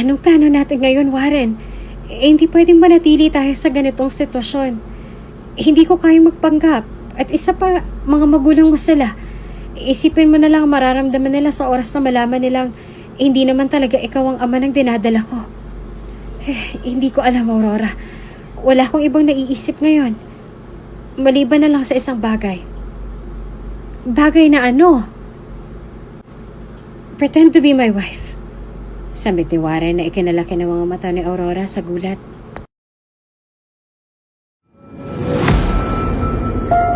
Anong plano natin ngayon, Warren? Hindi pwedeng manatili tayo sa ganitong sitwasyon. Hindi ko kayang magpanggap. At isa pa, mga magulang mo sila. Isipin mo na lang mararamdaman nila sa oras na malaman nilang hindi naman talaga ikaw ang ama ng dinadala ko. Hindi ko alam, Aurora. Wala akong ibang naiisip ngayon. Maliban na lang sa isang bagay. Bagay na ano? Pretend to be my wife. Sambit ni Warren na ikinalaki ng mga mata ni Aurora sa gulat.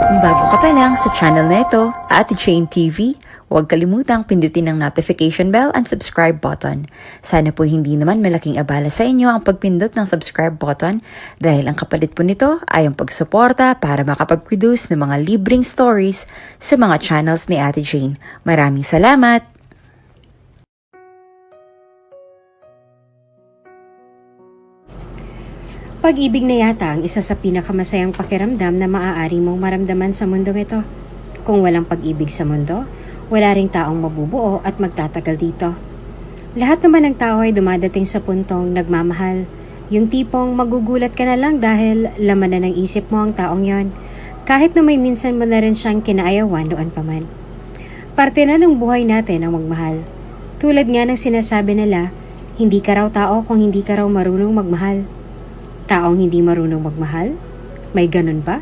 Kung bago ka pa lang sa channel na ito, Ate Jane TV, huwag kalimutang pindutin ang notification bell and subscribe button. Sana po hindi naman malaking abala sa inyo ang pagpindot ng subscribe button dahil ang kapalit po nito ay ang pagsuporta para makapag-produce ng mga libreng stories sa mga channels ni Ate Jane. Maraming salamat! Pag-ibig na yata ang isa sa pinakamasayang pakiramdam na maaari mong maramdaman sa mundong ito. Kung walang pag-ibig sa mundo, wala ring taong mabubuo at magtatagal dito. Lahat naman ng tao ay dumadating sa puntong nagmamahal. Yung tipong magugulat ka na lang dahil laman na ng isip mo ang taong yon, kahit na may minsan mo na rin siyang kinaayawan noon pa man. Parte na ng buhay natin ang magmahal. Tulad nga ng sinasabi nila, hindi ka raw tao kung hindi ka raw marunong magmahal. Taong hindi marunong magmahal? May ganun ba?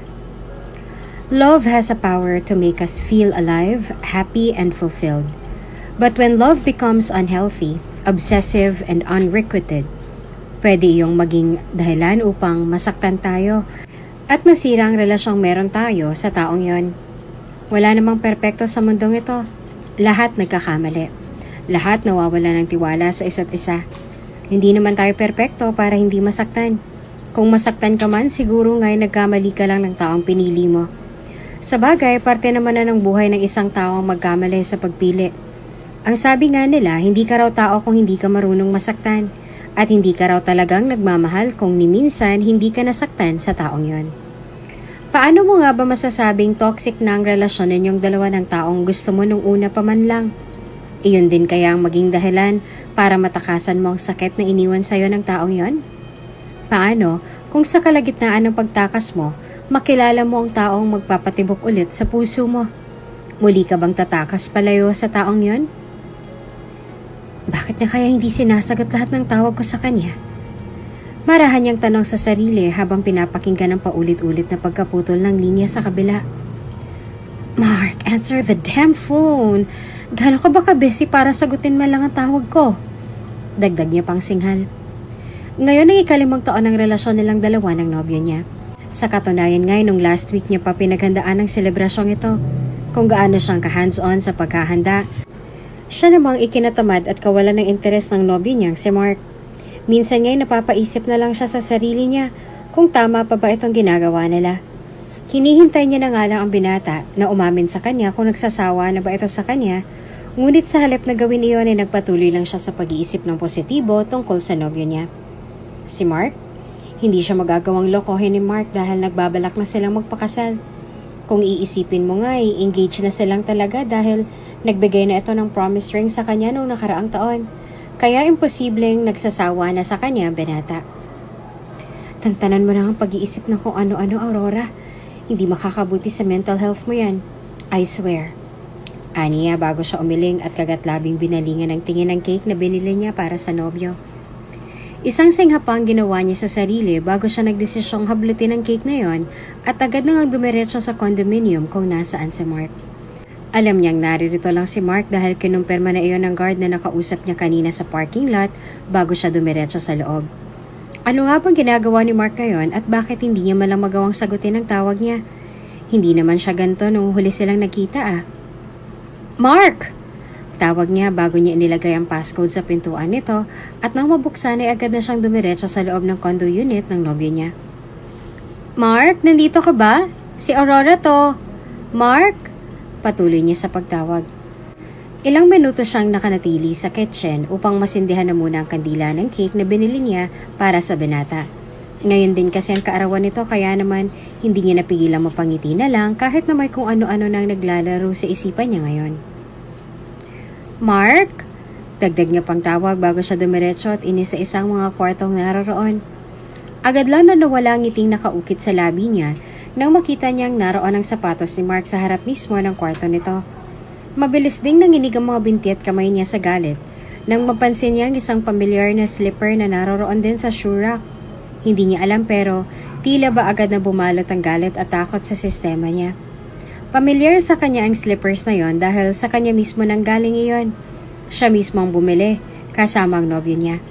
Love has a power to make us feel alive, happy, and fulfilled. But when love becomes unhealthy, obsessive, and unrequited, pwede iyong maging dahilan upang masaktan tayo at masira ang relasyong meron tayo sa taong yon. Wala namang perpekto sa mundong ito. Lahat nagkakamali. Lahat nawawala ng tiwala sa isa't isa. Hindi naman tayo perpekto para hindi masaktan. Kung masaktan ka man, siguro nga'y nagkamali ka lang ng taong pinili mo. Sa bagay, parte naman na ng buhay ng isang tao ang magkamali sa pagpili. Ang sabi nga nila, hindi ka raw tao kung hindi ka marunong masaktan. At hindi ka raw talagang nagmamahal kung ni minsan hindi ka nasaktan sa taong yon. Paano mo nga ba masasabing toxic na ang relasyon ninyong dalawa ng taong gusto mo nung una pa man lang? Iyon din kaya ang maging dahilan para matakasan mo ang sakit na iniwan sa'yo ng taong yon? Paano kung sa kalagitnaan ng pagtakas mo, makilala mo ang taong magpapatibok ulit sa puso mo? Muli ka bang tatakas palayo sa taong yon? Bakit na kaya hindi sinasagot lahat ng tawag ko sa kanya? Marahan niyang tanong sa sarili habang pinapakinggan ng paulit-ulit na pagkaputol ng linya sa kabila. Mark, answer the damn phone! Gano'n ka ba ka-busy para sagutin man lang ang tawag ko? Dagdag niya pang singhal. Ngayon ang ikalimang taon ng relasyon nilang dalawa ng nobyo niya. Sa katunayan ngay nung last week niya pa pinaghandaan ng selebrasyong ito, kung gaano siyang ka-hands-on sa paghahanda. Siya namang ikinatamad at kawalan ng interes ng nobyo niyang si Mark. Minsan nga'y napapaisip na lang siya sa sarili niya kung tama pa ba itong ginagawa nila. Hinihintay niya na nga lang ang binata na umamin sa kanya kung nagsasawa na ba ito sa kanya, ngunit sa halip na gawin iyon ay nagpatuloy lang siya sa pag-iisip ng positibo tungkol sa nobyo niya. Si Mark? Hindi siya magagawang lokohin ni Mark dahil nagbabalak na silang magpakasal. Kung iisipin mo nga ay engaged na silang talaga dahil nagbigay na ito ng promise ring sa kanya noong nakaraang taon. Kaya imposibleng nagsasawa na sa kanya, binata. Tantanan mo na ang pag-iisip ng kung ano-ano, Aurora. Hindi makakabuti sa mental health mo yan. I swear. Aniya bago siya umiling at kagatlabing binalingan ng tingin ng cake na binili niya para sa nobyo. Isang singha pa ang ginawa niya sa sarili bago siya nagdesisyong hablutin ang cake na yon at agad nang dumiretso sa condominium kung nasaan si Mark. Alam niyang naririto lang si Mark dahil kinumpirma na iyon ng guard na nakausap niya kanina sa parking lot bago siya dumiretso sa loob. Ano nga bang ginagawa ni Mark ngayon at bakit hindi niya malang magawang sagutin ang tawag niya? Hindi naman siya ganito nung huli silang nakita Mark! Tawag niya bago niya inilagay ang passcode sa pintuan nito at nang mabuksan ay agad na siyang dumiretso sa loob ng condo unit ng nobyo niya. Mark, nandito ka ba? Si Aurora to. Mark? Patuloy niya sa pagtawag. Ilang minuto siyang nakanatili sa kitchen upang masindihan na muna ang kandila ng cake na binili niya para sa binata. Ngayon din kasi ang kaarawan nito kaya naman hindi niya napigilang mapangiti na lang kahit na may kung ano-ano nang naglalaro sa isipan niya ngayon. Mark? Dagdag niya pang tawag bago siya dumiretso at inis sa isang mga kwartong naroroon. Agad lang na nawala ang ngiting nakaukit sa labi niya nang makita niyang naroon ang sapatos ni Mark sa harap mismo ng kwarto nito. Mabilis ding nanginig ang mga binti at kamay niya sa galit nang mapansin niya ang isang pamilyar na slipper na naroroon din sa shoe rack. Hindi niya alam pero tila ba agad na bumalot ang galit at takot sa sistema niya. Pamilyar sa kanya ang slippers na yon dahil sa kanya mismo nang galing iyon. Siya mismo ang bumili kasama ang nobyo niya.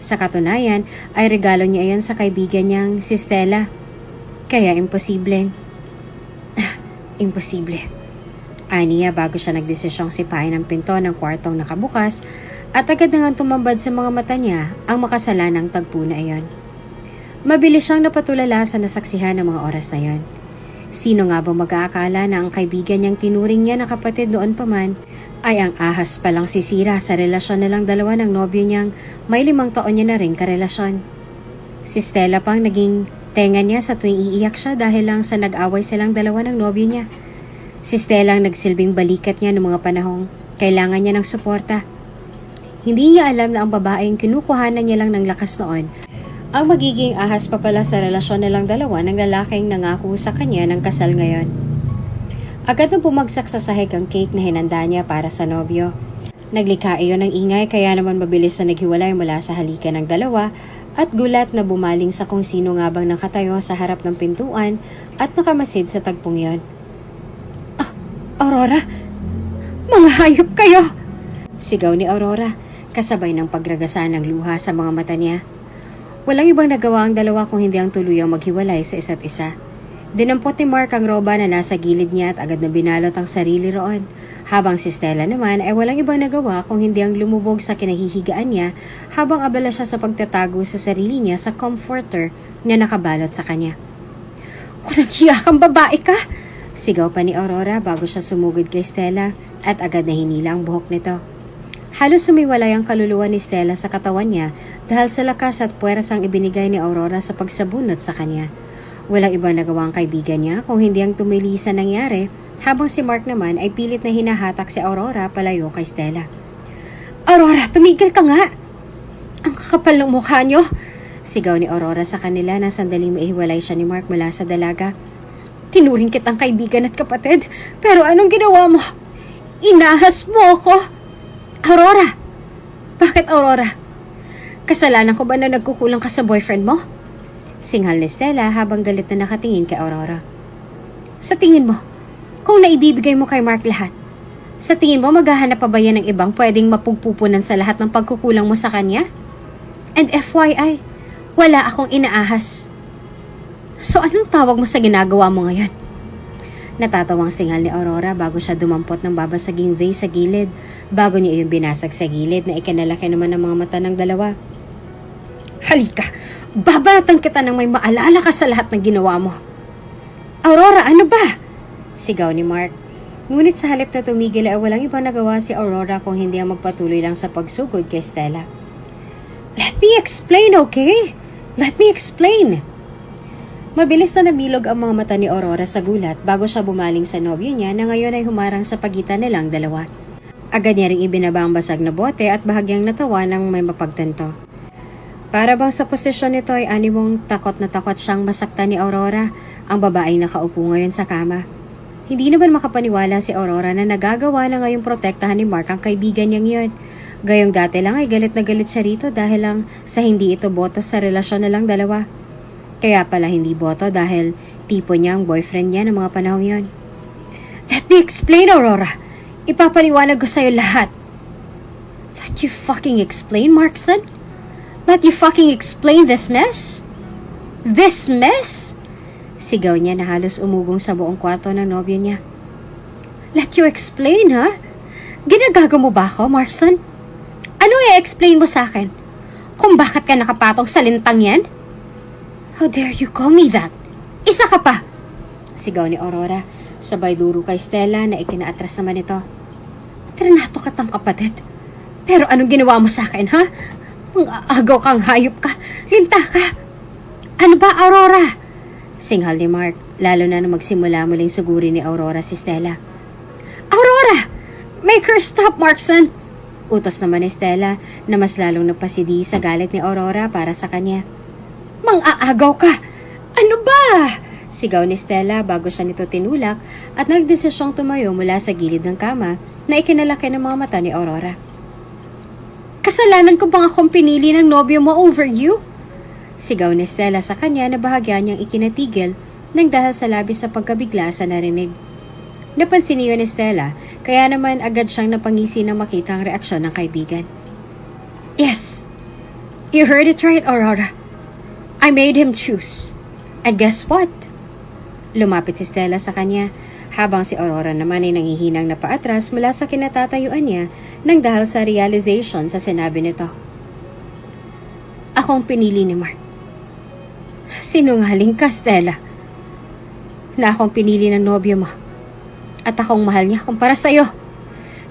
Sa katunayan ay regalo niya iyon sa kaibigan niyang si Stella. Kaya imposible. Imposible. Aniya bago siya nagdesisyong sipain ang pinto ng kwartong nakabukas at agad na nga tumambad sa mga mata niya ang makasalanang tagpo na iyon. Mabilis siyang napatulala sa nasaksihan ng mga oras na iyon. Sino nga ba mag-aakala na ang kaibigan niyang tinuring niya na kapatid noon pa man ay ang ahas palang sisira sa relasyon nilang dalawa ng nobyo niyang may 5 taon niya na rin karelasyon. Si Stella pang naging tenga niya sa tuwing iiyak siya dahil lang sa nag-away silang dalawa ng nobyo niya. Si Stella ang nagsilbing balikat niya noong mga panahong kailangan niya ng suporta. Hindi niya alam na ang babaeng kinukuhanan niya lang ng lakas noon ang magiging ahas pa pala sa relasyon nilang dalawa ng lalaking nangako sa kanya ng kasal ngayon. Agad na bumagsak sa sahig ang cake na hinanda niya para sa nobyo. Naglikha iyon ng ingay kaya naman mabilis na naghiwalay mula sa halikan ng dalawa at gulat na bumaling sa kung sino nga bang nakatayo sa harap ng pintuan at nakamasid sa tagpong yon. Aurora! Mga hayop kayo! Sigaw ni Aurora, kasabay ng pagragasa ng luha sa mga mata niya. Walang ibang nagawa ang dalawa kung hindi ang tuluyang maghiwalay sa isa't isa. Dinampot ni Mark ang roba na nasa gilid niya at agad na binalot ang sarili roon. Habang si Stella naman ay walang ibang nagawa kung hindi ang lumubog sa kinahihigaan niya habang abala siya sa pagtatago sa sarili niya sa comforter na nakabalot sa kanya. Walang hiya kang babae ka! Sigaw pa ni Aurora bago siya sumugod kay Stella at agad na hinila ang buhok nito. Halos sumiwalay ang kaluluwa ni Stella sa katawan niya dahil sa lakas at puwersang ibinigay ni Aurora sa pagsabunot sa kanya. Walang ibang nagawa ang kaibigan niya kung hindi ang tumili sa nangyari habang si Mark naman ay pilit na hinahatak si Aurora palayo kay Stella. Aurora, tumigil ka nga! Ang kakapal ng mukha niyo! Sigaw ni Aurora sa kanila na sandaling maihiwalay siya ni Mark mula sa dalaga. Tinuring kitang kaibigan at kapatid, pero anong ginawa mo? Inahas mo ako! Aurora! Bakit Aurora? Kasalanan ko ba na nagkukulang ka sa boyfriend mo? Singhal ni Stella habang galit na nakatingin kay Aurora. Sa tingin mo, kung naibibigay mo kay Mark lahat, sa tingin mo maghahanap pa ba yan ng ibang pwedeng mapugpupunan sa lahat ng pagkukulang mo sa kanya? And FYI, wala akong inaahas. So anong tawag mo sa ginagawa mo ngayon? Natatawang singhal ni Aurora bago siya dumampot ng babasaging vase sa gilid bago niya iyon binasag sa gilid na ikinalaki naman ng mga mata ng dalawa. Halika! Babalatan kita nang may maalala ka sa lahat ng ginawa mo. Aurora, ano ba? Sigaw ni Mark. Ngunit sa halip na tumigil ay walang ibang nagawa si Aurora kung hindi ang magpatuloy lang sa pagsugod kay Stella. Let me explain, okay? Let me explain! Mabilis na namilog ang mga mata ni Aurora sa gulat bago siya bumaling sa nobyo niya na ngayon ay humarang sa pagitan nilang dalawa. Agad niya ring ibinaba ang basag na bote at bahagyang natawa ng may mapagtanto. Para bang sa posisyon nito ay animong takot na takot siyang masaktan ni Aurora, ang babaeng nakaupo ngayon sa kama. Hindi naman makapaniwala si Aurora na nagagawa na ngayong protektahan ni Mark ang kaibigan niyang yun. Gayong dati lang ay galit na galit siya rito dahil lang sa hindi ito boto sa relasyon nilang dalawa. Kaya pala hindi boto dahil tipo niya ang boyfriend niya ng mga panahong yon. Let me explain, Aurora. Ipapaliwanag ko sa'yo lahat. Let you fucking explain, Markson? Let you fucking explain this mess? This mess? Sigaw niya na halos umugong sa buong kwarto ng nobyo niya. Let you explain, ha? Ginagago mo ba ako, Markson? Ano i-explain mo sa akin? Kung bakit ka nakapatong sa lintang yan? How dare you call me that? Isa ka pa! Sigaw ni Aurora, sabay duro kay Stella na ikinaatras naman ito. Trinato ka tang kapatid. Pero anong ginawa mo sa akin, ha? Ang agaw kang hayop ka. Linta ka. Ano ba, Aurora? Singhal ni Mark, lalo na nung magsimula muling suguri ni Aurora si Stella. Aurora! Make her stop, Markson! Utos naman ni Stella na mas lalong napasidi sa galit ni Aurora para sa kanya. Mang-aagaw ka! Ano ba? Sigaw ni Stella bago siya nito tinulak at nagdesisyong tumayo mula sa gilid ng kama na ikinalaki ng mga mata ni Aurora. Kasalanan ko bang akong pinili ng nobyo mo over you? Sigaw ni Stella sa kanya na bahagya niyang ikinatigil nang dahil sa labis sa pagkabigla sa narinig. Napansin niyo ni Stella, kaya naman agad siyang napangisi nang makita ang reaksyon ng kaibigan. Yes, you heard it right, Aurora. I made him choose. And guess what? Lumapit si Stella sa kanya, habang si Aurora naman ay nangihinang na paatras mula sa kinatatayuan niya nang dahil sa realization sa sinabi nito. Ako ang pinili ni Mark. Sinungaling ka, Stella. Na akong pinili ng nobyo mo. At akong mahal niya kumpara sa'yo.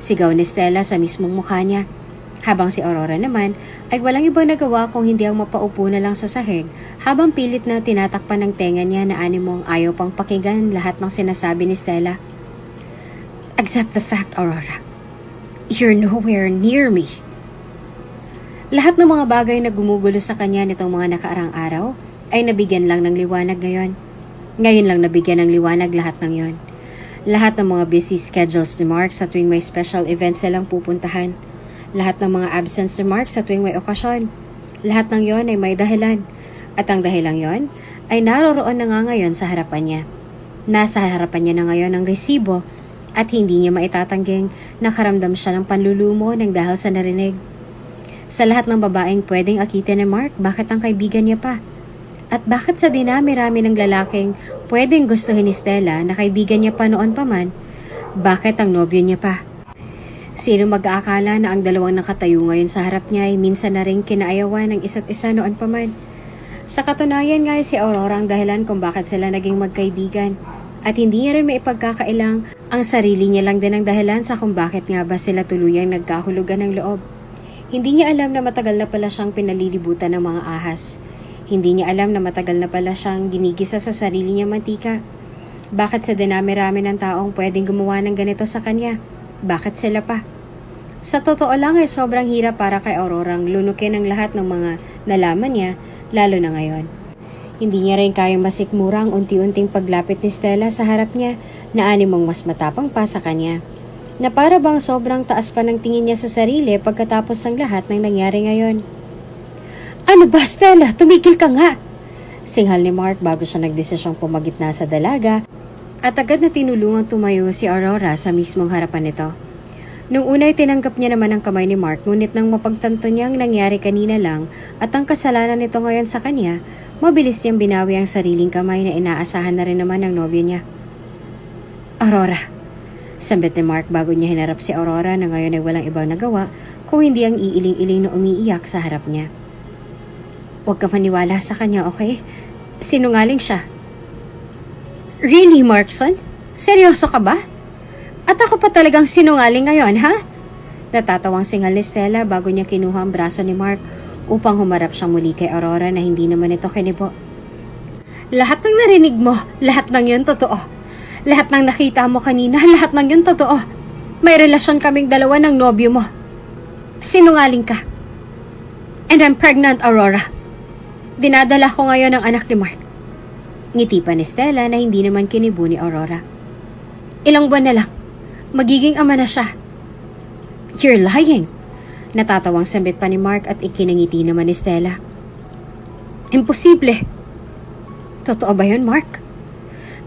Sigaw ni Stella sa mismong mukha niya. Habang si Aurora naman ay walang ibang nagawa kung hindi ang mapaupo na lang sa sahig habang pilit na tinatakpan ng tenga niya na animong ayaw pang pakinggan lahat ng sinasabi ni Stella. Accept the fact, Aurora. You're nowhere near me. Lahat ng mga bagay na gumugulo sa kanya nitong mga nakaarang araw ay nabigyan lang ng liwanag ngayon. Ngayon lang nabigyan ng liwanag lahat ng yon. Lahat ng mga busy schedules ni Mark sa tuwing may special events silang pupuntahan. Lahat ng mga absence ni Mark sa tuwing may okasyon. Lahat ng yon ay may dahilan. At ang dahilang yon ay naroroon na nga ngayon sa harapan niya. Nasa harapan niya na ngayon ang resibo at hindi niya maitatangging nakaramdam siya ng panlulumo ng dahil sa narinig. Sa lahat ng babaeng pwedeng akitin ni Mark, bakit ang kaibigan niya pa? At bakit sa dinami-rami ng lalaking pwedeng gustuhin ni Stella na kaibigan niya pa noon pa man, bakit ang nobyo niya pa? Sino mag-aakala na ang dalawang nakatayo ngayon sa harap niya ay minsan na rin kinaayawan ng isa't isa noon pa man? Sa katunayan nga si Aurora ang dahilan kung bakit sila naging magkaibigan. At hindi niya rin maipagkakailang ang sarili niya lang din ang dahilan sa kung bakit nga ba sila tuluyang nagkahulugan ng loob. Hindi niya alam na matagal na pala siyang pinalilibutan ng mga ahas. Hindi niya alam na matagal na pala siyang ginigisa sa sarili niya mantika. Bakit sa dinami-rami ng taong pwedeng gumawa ng ganito sa kanya? Bakit sila pa? Sa totoo lang ay sobrang hirap para kay Aurorang lunukin ang lahat ng mga nalaman niya, lalo na ngayon. Hindi niya rin kayang masikmura ang unti-unting paglapit ni Stella sa harap niya na animong mas matapang pa sa kanya. Na para bang sobrang taas pa ng tingin niya sa sarili pagkatapos ng lahat ng nangyari ngayon. Ano ba, Stella? Tumigil ka nga! Singhal ni Mark bago siya nagdesisyong pumagitna sa dalaga at agad na tinulungang tumayo si Aurora sa mismong harapan nito. Nung una'y tinanggap niya naman ang kamay ni Mark, ngunit nang mapagtanto niyang nangyari kanina lang at ang kasalanan nito ngayon sa kanya, mabilis niyang binawi ang sariling kamay na inaasahan na rin naman ng nobyo niya. Aurora, sambit ni Mark bago niya hinarap si Aurora na ngayon ay walang ibang nagawa kung hindi ang iiling-iling na umiiyak sa harap niya. Huwag ka maniwala sa kanya, okay? Sinungaling siya. Really, Markson? Seryoso ka ba? At ako pa talagang sinungaling ngayon, ha? Natatawang singal ni Stella bago niya kinuha ang braso ni Mark upang humarap siyang muli kay Aurora na hindi naman ito kinibo. Lahat ng narinig mo, lahat ng yun totoo. Lahat ng nakita mo kanina, lahat ng yun totoo. May relasyon kaming dalawa ng nobyo mo. Sinungaling ka. And I'm pregnant, Aurora. Dinadala ko ngayon ang anak ni Mark. Ngiti pa ni Stella na hindi naman kinibo ni Aurora. Ilang buwan na lang. Magiging ama na siya. You're lying. Natatawang sambit pa ni Mark at ikinangiti naman ni Stella. Imposible. Totoo ba yun, Mark?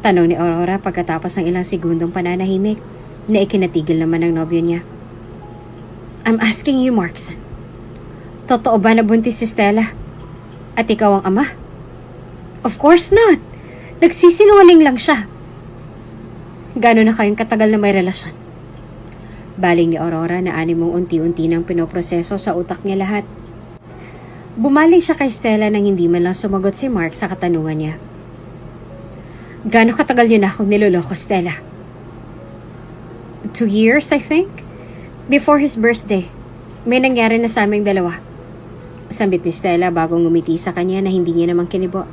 Tanong ni Aurora pagkatapos ng ilang segundong pananahimik na ikinatigil naman ng nobyo niya. I'm asking you, Markson. Totoo ba na buntis si Stella? At ikaw ang ama? Of course not. Nagsisinungaling lang siya. Gano'n na kayong katagal na may relasyon? Baling ni Aurora na animong unti-unti nang pinoproseso sa utak niya lahat. Bumaling siya kay Stella nang hindi man lang sumagot si Mark sa katanungan niya. Gano'ng katagal niyo na akong niloloko, Stella? 2 years, I think. Before his birthday. May nangyari na sa aming dalawa. Sambit ni Stella bago ngumiti sa kanya na hindi niya naman kinibo.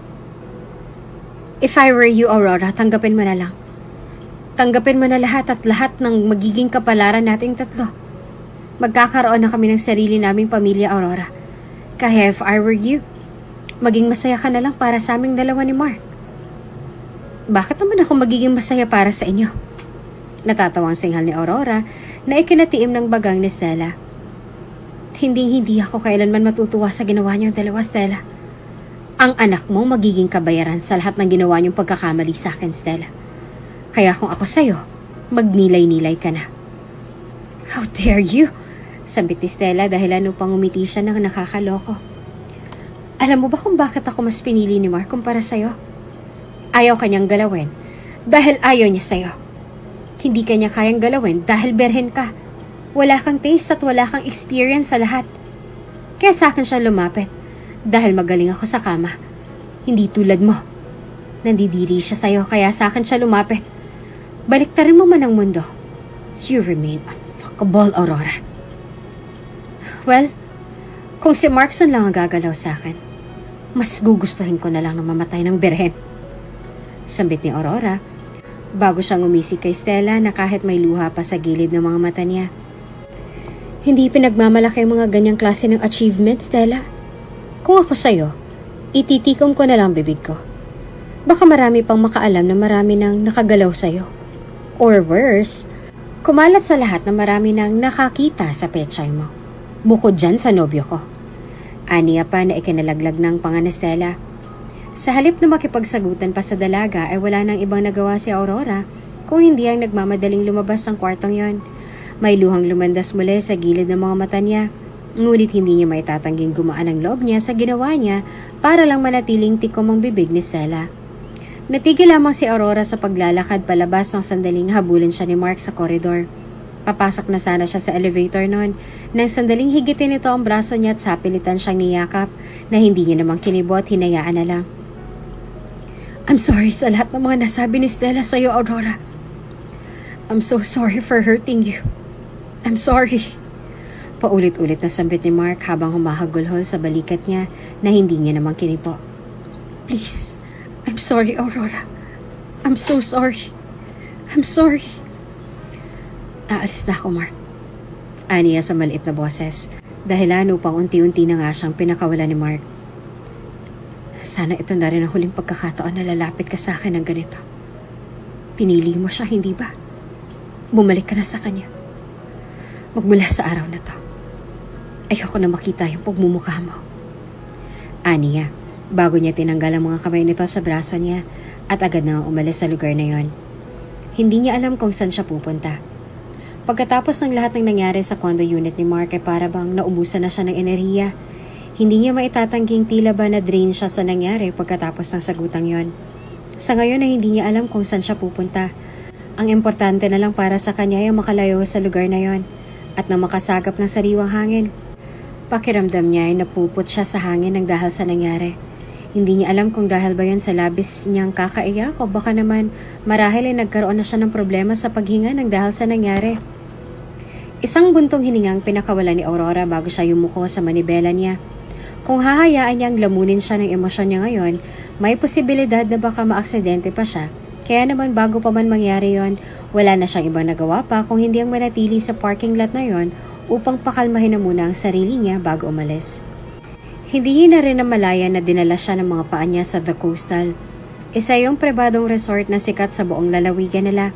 If I were you, Aurora, tanggapin mo na lang. Tanggapin mo na lahat at lahat ng magiging kapalaran nating tatlo. Magkakaroon na kami ng sarili naming pamilya, Aurora. Kaya if I were you, maging masaya ka na lang para sa aming dalawa ni Mark. Bakit naman ako magiging masaya para sa inyo? Natatawang singhal ni Aurora na ikinatiim ng bagang ni Stella. Hindi ako kailanman matutuwa sa ginawa niyong dalawa, Stella. Ang anak mo magiging kabayaran sa lahat ng ginawa niyong pagkakamali sa akin, Stella. Kaya kung ako sa'yo, magnilay-nilay ka na. How dare you? Sambit ni Stella dahilan upang umiti siya ng nakakaloko. Alam mo ba kung bakit ako mas pinili ni Mark kumpara sa'yo? Ayaw kanyang galawin dahil ayaw niya sa'yo. Hindi kanya kayang galawin dahil berhen ka. Wala kang taste at wala kang experience sa lahat. Kaya sa akin siya lumapit dahil magaling ako sa kama. Hindi tulad mo. Nandidiri siya sa'yo kaya sa akin siya lumapit. Baliktarin mo man ang mundo. You remain unfuckable, Aurora. Well, kung si Markson lang ang gagalaw sa akin, mas gugustuhin ko na lang na mamatay ng berhen. Sambit ni Aurora, bago siyang umisig kay Stella na kahit may luha pa sa gilid ng mga mata niya. Hindi pinagmamalaki ang mga ganyang klase ng achievement, Stella. Kung ako sa'yo, ititikom ko na lang bibig ko. Baka marami pang makaalam na marami nang nakagalaw sa'yo. Or worse, kumalat sa lahat na marami nang nakakita sa pechay mo. Bukod dyan sa nobyo ko. Aniya pa na ikinalaglag ng panga ni Stella. Sa halip na makipagsagutan pa sa dalaga ay wala nang ibang nagawa si Aurora kung hindi ang nagmamadaling lumabas ng kwartong yon. May luhang lumandas muli sa gilid ng mga mata niya, ngunit hindi niya maitatangging gumaan ang loob niya sa ginawa niya para lang manatiling tikom ang bibig ni Stella. Natigil lamang si Aurora sa paglalakad palabas ng sandaling habulin siya ni Mark sa koridor. Papasok na sana siya sa elevator noon nang sandaling higitin nito ang braso niya at sapilitan siyang niyakap na hindi niya namang kinibot, hinayaan na lang. I'm sorry sa lahat ng mga nasabi ni Stella sa'yo, Aurora. I'm so sorry for hurting you. I'm sorry. Paulit-ulit na sambit ni Mark habang humahagulhol sa balikat niya na hindi niya namang kinipo. Please, I'm sorry, Aurora. I'm so sorry. I'm sorry. Aalis na ako, Mark. Aniya sa maliit na boses, dahilan upang unti-unti na nga siyang pinakawala ni Mark. Sana ito na rin ang huling pagkakataon na lalapit ka sa akin ng ganito. Pinili mo siya, hindi ba? Bumalik ka na sa kanya. Magmula sa araw na to, ayoko na makita yung pagmumukha mo. Aniya, bago niya tinanggal ang mga kamay nito sa braso niya at agad na umalis sa lugar na yon. Hindi niya alam kung saan siya pupunta. Pagkatapos ng lahat ng nangyari sa condo unit ni Mark ay para bang naubusan na siya ng enerhiya. Hindi niya maitatangging tila ba na drain siya sa nangyari pagkatapos ng sagutang yon. Sa ngayon ay hindi niya alam kung saan siya pupunta. Ang importante na lang para sa kanya ay makalayo sa lugar na yon at na makasagap ng sariwang hangin. Pakiramdam niya ay napupot siya sa hangin ng dahil sa nangyari. Hindi niya alam kung dahil ba yon sa labis niyang kakaiyak o baka naman marahil ay nagkaroon na siya ng problema sa paghinga ng dahil sa nangyari. Isang buntong hiningang pinakawala ni Aurora bago siya yumuko sa manibela niya. Kung hahayaan niyang lamunin siya ng emosyon niya ngayon, may posibilidad na baka maaksidente pa siya. Kaya naman bago pa man mangyari yon, wala na siyang ibang nagawa pa kung hindi ang manatili sa parking lot na yon upang pakalmahin na muna ang sarili niya bago umalis. Hindi niya na rin namalaya na dinala siya ng mga paa niya sa The Coastal. Isa yung pribadong resort na sikat sa buong lalawigan nila.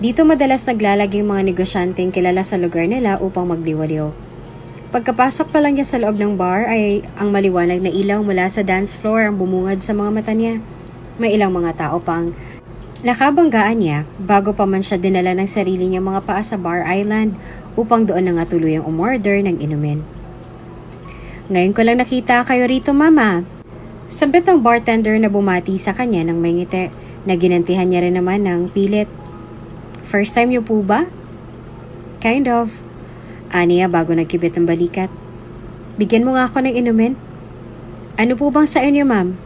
Dito madalas naglalagay mga negosyanteng kilala sa lugar nila upang magliwaliw. Pagkapasok pa lang niya sa loob ng bar ay ang maliwanag na ilaw mula sa dance floor ang bumungad sa mga mata niya. May ilang mga tao pang nakabanggaan niya bago pa man siya dinala ng sarili niya mga paa sa bar island upang doon na nga tuluyang umorder ng inumin. Ngayon ko lang nakita kayo rito, Mama. Sambit ang bartender na bumati sa kanya ng may ngiti na ginantihan niya rin naman ng pilit. First time niyo po ba? Kind of. Aniya bago nagkibit ang balikat. Bigyan mo nga ako ng inumin. Ano po bang sa inyo, ma'am?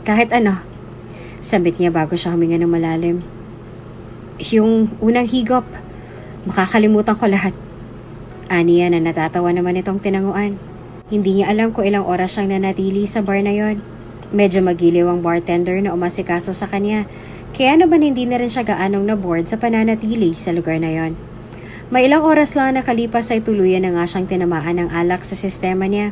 Kahit ano. Sambit niya bago siya huminga ng malalim. Yung unang higop. Makakalimutan ko lahat. Aniya na natatawa naman itong tinanguan. Hindi niya alam kung ilang oras siyang nanatili sa bar na yon. Medyo magiliw ang bartender na umasikaso sa kanya. Kaya naman hindi na rin siya gaanong na-bored sa pananatili sa lugar na yon. May ilang oras lang nakalipas ay tuluyan na nga siyang tinamaan ng alak sa sistema niya.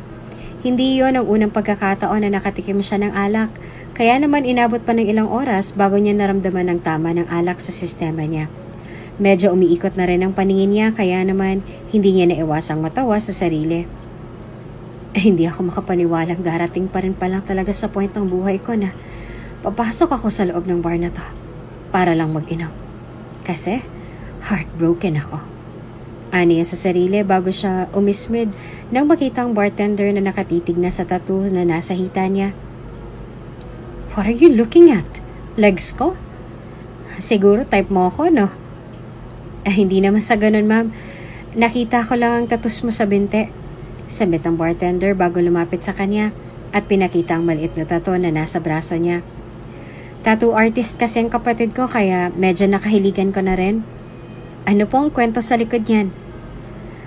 Hindi yon ang unang pagkakataon na nakatikim siya ng alak, kaya naman inabot pa ng ilang oras bago niya naramdaman ng tama ng alak sa sistema niya. Medyo umiikot na rin ang paningin niya, kaya naman hindi niya naiwasang matawa sa sarili. Hindi ako makapaniwalang darating pa rin palang talaga sa point ng buhay ko na papasok ako sa loob ng bar na to para lang mag-inom. Kasi heartbroken ako. Ani niya sa sarili bago siya umismid nang makita ang bartender na nakatitig na sa tattoo na nasa hita niya. What are you looking at? Legs ko? Siguro type mo ako, no? Hindi naman sa ganun, ma'am. Nakita ko lang ang tattoos mo sa binte. Sabit ang bartender bago lumapit sa kanya at pinakita ang maliit na tattoo na nasa braso niya. Tattoo artist kasi ang kapatid ko kaya medyo nakahiligan ko na rin. Ano po ang kwento sa likod niyan?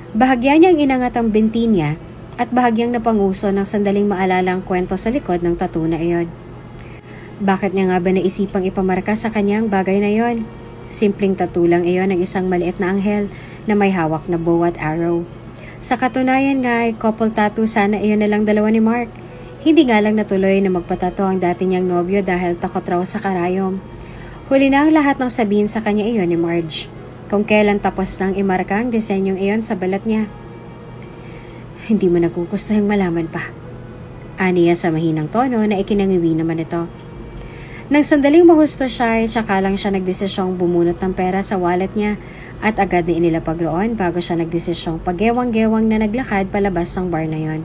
Bahagya niyang inangat ang binti niya at bahagyang napanguso ng sandaling maalala ang kwento sa likod ng tattoo na iyon. Bakit niya nga ba naisipang ipamarka sa kanyang bagay na iyon? Simpleng tattoo lang iyon ng isang maliit na anghel na may hawak na bow at arrow. Sa katunayan nga ay couple tattoo sana iyon na lang dalawa ni Mark. Hindi nga lang natuloy na magpatato ang dati niyang nobyo dahil takot raw sa karayom. Huli na ang lahat ng sabihin sa kanya iyon ni Marge. Kung kailan tapos nang imarka ang disenyong iyon sa balat niya. Hindi mo nagkukusahing malaman pa. Aniya sa mahinang tono na ikinangiwi naman ito. Nang sandaling mahusto siya ay tsaka lang siya nagdesisyong bumunot ng pera sa wallet niya at agad na inilapag roon bago siya nagdesisyong paggewang-gewang na naglakad palabas ng bar na yon.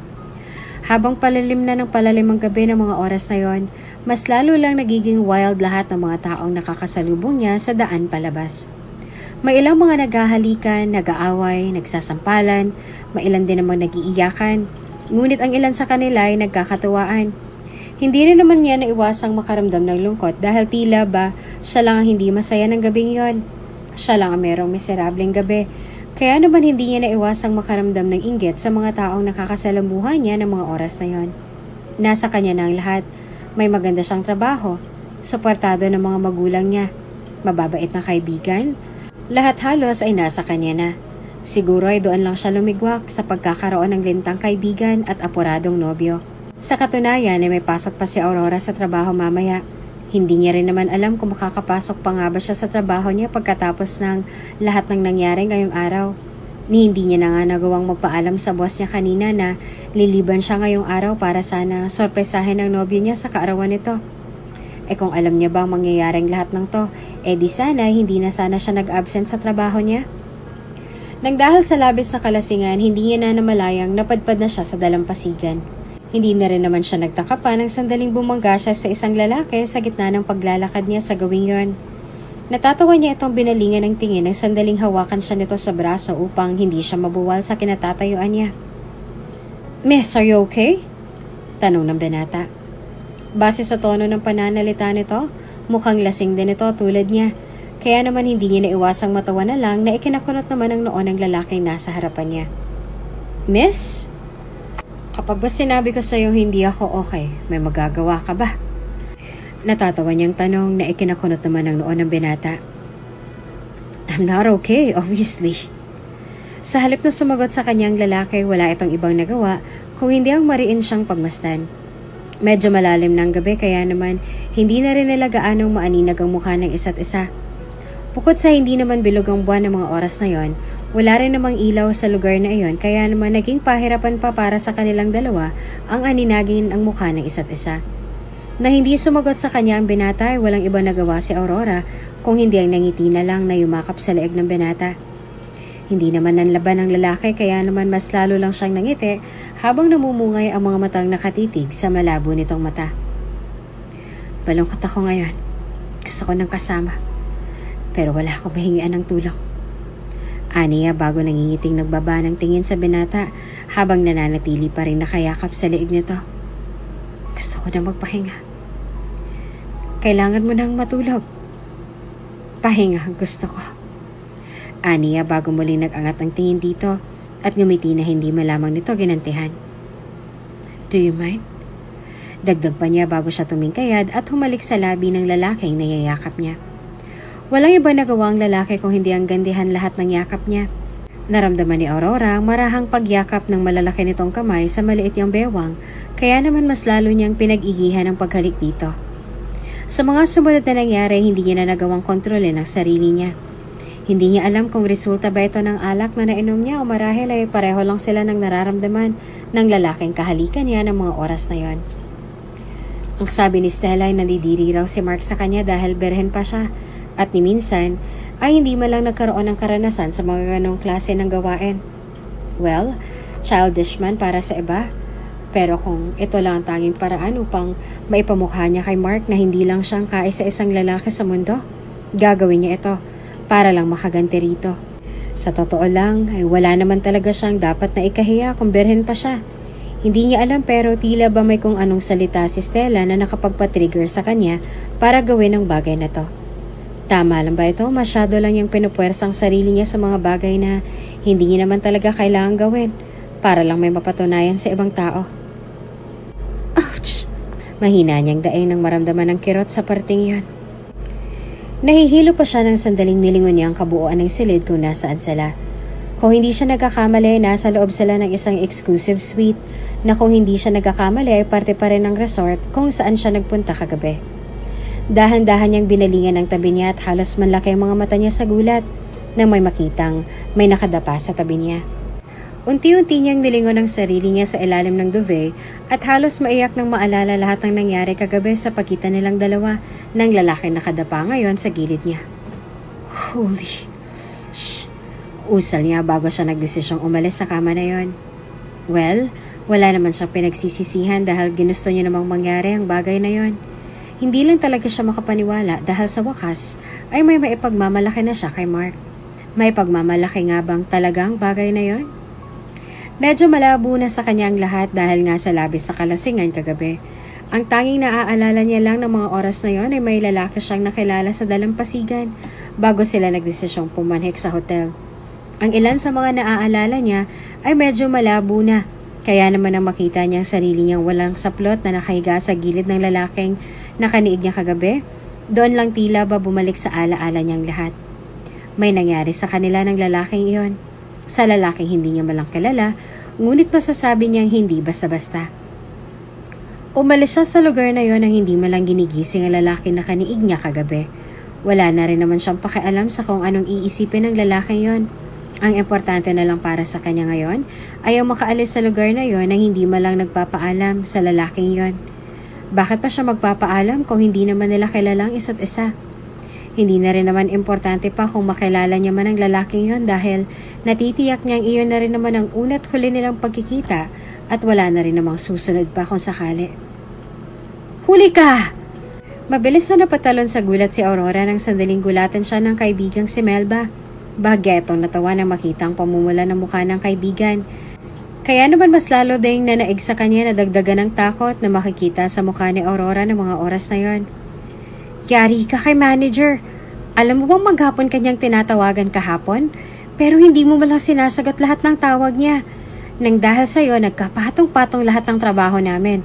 Habang palalim na ng palalim ang gabi ng mga oras na yon, mas lalo lang nagiging wild lahat ng mga taong nakakasalubong niya sa daan palabas. May ilang mga naghahalikan, nag-aaway, nagsasampalan, may ilan din namang nag-iiyakan, ngunit ang ilan sa kanila ay nagkakatuwaan. Hindi rin naman niya naiwasang makaramdam ng lungkot dahil tila ba siya lang ang hindi masaya ng gabing yon. Siya lang ang merong miserableng gabi, kaya naman hindi niya naiwasang makaramdam ng inggit sa mga taong nakakasalambuhan niya ng mga oras na yon. Nasa kanya na ang lahat, may maganda siyang trabaho, suportado ng mga magulang niya, mababait na kaibigan, lahat halos ay nasa kanya na. Siguro ay doon lang siya lumigwak sa pagkakaroon ng lintang kaibigan at apuradong nobyo. Sa katunayan ay may pasok pa si Aurora sa trabaho mamaya. Hindi niya rin naman alam kung makakapasok pa nga ba siya sa trabaho niya pagkatapos ng lahat ng nangyari ngayong araw. Hindi niya na nga nagawang magpaalam sa boss niya kanina na liliban siya ngayong araw para sana sorpresahin ang nobyo niya sa kaarawan nito. Kung alam niya ba ang mangyayaring lahat ng to, di sana hindi na sana siya nag-absent sa trabaho niya. Nang dahil sa labis na kalasingan, hindi niya na namalayang napadpad na siya sa dalampasigan. Hindi na rin naman siya nagtaka pa nang sandaling bumangga siya sa isang lalaki sa gitna ng paglalakad niya sa gawing yon. Natatawa niya itong binalingan ng tingin nang sandaling hawakan siya nito sa braso upang hindi siya mabuwal sa kinatatayuan niya. Miss, are you okay? Tanong ng binata. Base sa tono ng pananalita nito, mukhang lasing din ito tulad niya. Kaya naman hindi niya naiwasang matawa na lang na ikinakunot naman ang noon ng lalaking nasa harapan niya. Miss? Kapag ba sinabi ko sa'yo hindi ako okay, may magagawa ka ba? Natatawa niyang tanong na ikinakunot naman ang noon ng binata. I'm not okay, obviously. Sa halip na sumagot sa kanyang lalaki, wala itong ibang nagawa kung hindi ang mariin siyang pagmasdan. Medyo malalim ng gabi kaya naman hindi na rin nila gaanong maaninag ang mukha ng isa't isa. Bukod sa hindi naman bilog ang buwan ng mga oras na yon, wala rin namang ilaw sa lugar na iyon kaya naman naging pahirapan pa para sa kanilang dalawa ang aninagin ang mukha ng isa't isa. Na hindi sumagot sa kanya ang binata ay walang iba nagawa si Aurora kung hindi ang nangiti na lang na yumakap sa leeg ng binata. Hindi naman nanlaban ang lalaki kaya naman mas lalo lang siyang nangiti habang namumungay ang mga matang nakatitig sa malabo nitong mata. Balungkot ako ngayon. Gusto ko ng kasama. Pero wala akong mahingian ng tulong. Aniya bago nangingiting nagbaba ng tingin sa binata habang nananatili pa rin nakayakap sa leeg nito. Gusto ko na magpahinga. Kailangan mo nang matulog. Pahinga, gusto ko. Aniya bago muli nag-angat ang tingin dito at ngumiti na hindi malamang nito ginantihan. Do you mind? Dagdag pa niya bago siya tumingkayad at humalik sa labi ng lalaking nayayakap niya. Walang iba nagawa ang lalaki kung hindi ang gandihan lahat ng yakap niya. Naramdaman ni Aurora ang marahang pagyakap ng malalaki nitong kamay sa maliit niyang bewang, kaya naman mas lalo niyang pinag-igihan ang paghalik dito. Sa mga sumunod na nangyari, hindi niya na nagawang kontrolin ang sarili niya. Hindi niya alam kung resulta ba ito ng alak na nainom niya o marahil ay pareho lang sila ng nararamdaman ng lalaking kahalikan niya ng mga oras na yon. Ang sabi ni Stella ay nandidiri raw si Mark sa kanya dahil berhen pa siya at ni minsan ay hindi man lang nagkaroon ng karanasan sa mga ganong klase ng gawain. Well, childish man para sa iba, pero kung ito lang ang tanging paraan upang maipamukha niya kay Mark na hindi lang siyang kaisa-isang lalaki sa mundo, gagawin niya ito para lang makaganti rito. Sa totoo lang, ay wala naman talaga siyang dapat na ikahiya kung berhen pa siya. Hindi niya alam pero tila ba may kung anong salita si Stella na nakapagpa-trigger sa kanya para gawin ang bagay na to. Tama lang ba ito? Masyado lang niyang pinupuwersang sarili niya sa mga bagay na hindi niya naman talaga kailangan gawin para lang may mapatunayan sa ibang tao. Ouch! Mahina niyang daing nang maramdaman ng kirot sa parting yon. Nahihilo pa siya ng sandaling nilingon niya ang kabuuan ng silid kung nasaan sila. Kung hindi siya nagkakamali, nasa loob sila ng isang exclusive suite na kung hindi siya nagkakamali ay parte pa rin ng resort kung saan siya nagpunta kagabi. Dahan-dahan niyang binalingan ang tabi niya at halos manlaki ang mga mata niya sa gulat nang may makitang may nakadapa sa tabi niya. Unti-unti niyang nilingon ang sarili niya sa ilalim ng duvet at halos maiyak nang maalala lahat ng nangyari kagabi sa pagitan nilang dalawa ng lalaking nakadapa ngayon sa gilid niya. Holy... Shh! Usal niya bago siya nagdesisyong umalis sa kama na yon. Well, wala naman siyang pinagsisisihan dahil ginusto niya namang mangyari ang bagay na yon. Hindi lang talaga siya makapaniwala dahil sa wakas ay may maipagmamalaki na siya kay Mark. May pagmamalaki nga bang talagang bagay na yon? Medyo malabo na sa kanya ang lahat dahil nga sa labis sa kalasingan kagabi. Ang tanging naaalala niya lang ng mga oras na yon ay may lalaki siyang nakilala sa dalampasigan bago sila nagdesisyong pumanhik sa hotel. Ang ilan sa mga naaalala niya ay medyo malabo na, kaya naman ang makita niya ang sarili niyang walang saplot na nakahiga sa gilid ng lalaking nakaniig niya kagabi, doon lang tila ba bumalik sa alaala niyang lahat. May nangyari sa kanila ng lalaking iyon. Sa lalaking hindi niya malang kilala, ngunit masasabi niyang hindi basta-basta. Umalis siya sa lugar na yon nang hindi malang ginigising ang lalaki na kaniig niya kagabi. Wala na rin naman siyang pakialam sa kung anong iisipin ng lalaking yon. Ang importante na lang para sa kanya ngayon ay ang makaalis sa lugar na yon nang hindi malang nagpapaalam sa lalaking yon. Bakit pa siya magpapaalam kung hindi naman nila kilalang isa't isa? Hindi na rin naman importante pa kung makilala niya man ang lalaking yon dahil natitiyak niyang iyon na rin naman ang una't huli nilang pagkikita at wala na rin namang susunod pa kung sakali. Huli ka! Mabilis na napatalon sa gulat si Aurora nang sandaling gulatan siya ng kaibigang si Melba. Bahagya itong natawa nang makita ang pamumula ng mukha ng kaibigan. Kaya naman mas lalo ding nanaig sa kanya na dagdagan ng takot na makikita sa mukha ni Aurora ng mga oras na yon. Yari ka kay manager. Alam mo bang maghapon kanyang tinatawagan kahapon? Pero hindi mo malang sinasagot lahat ng tawag niya. Nang dahil sa'yo, nagkapatong-patong lahat ng trabaho namin.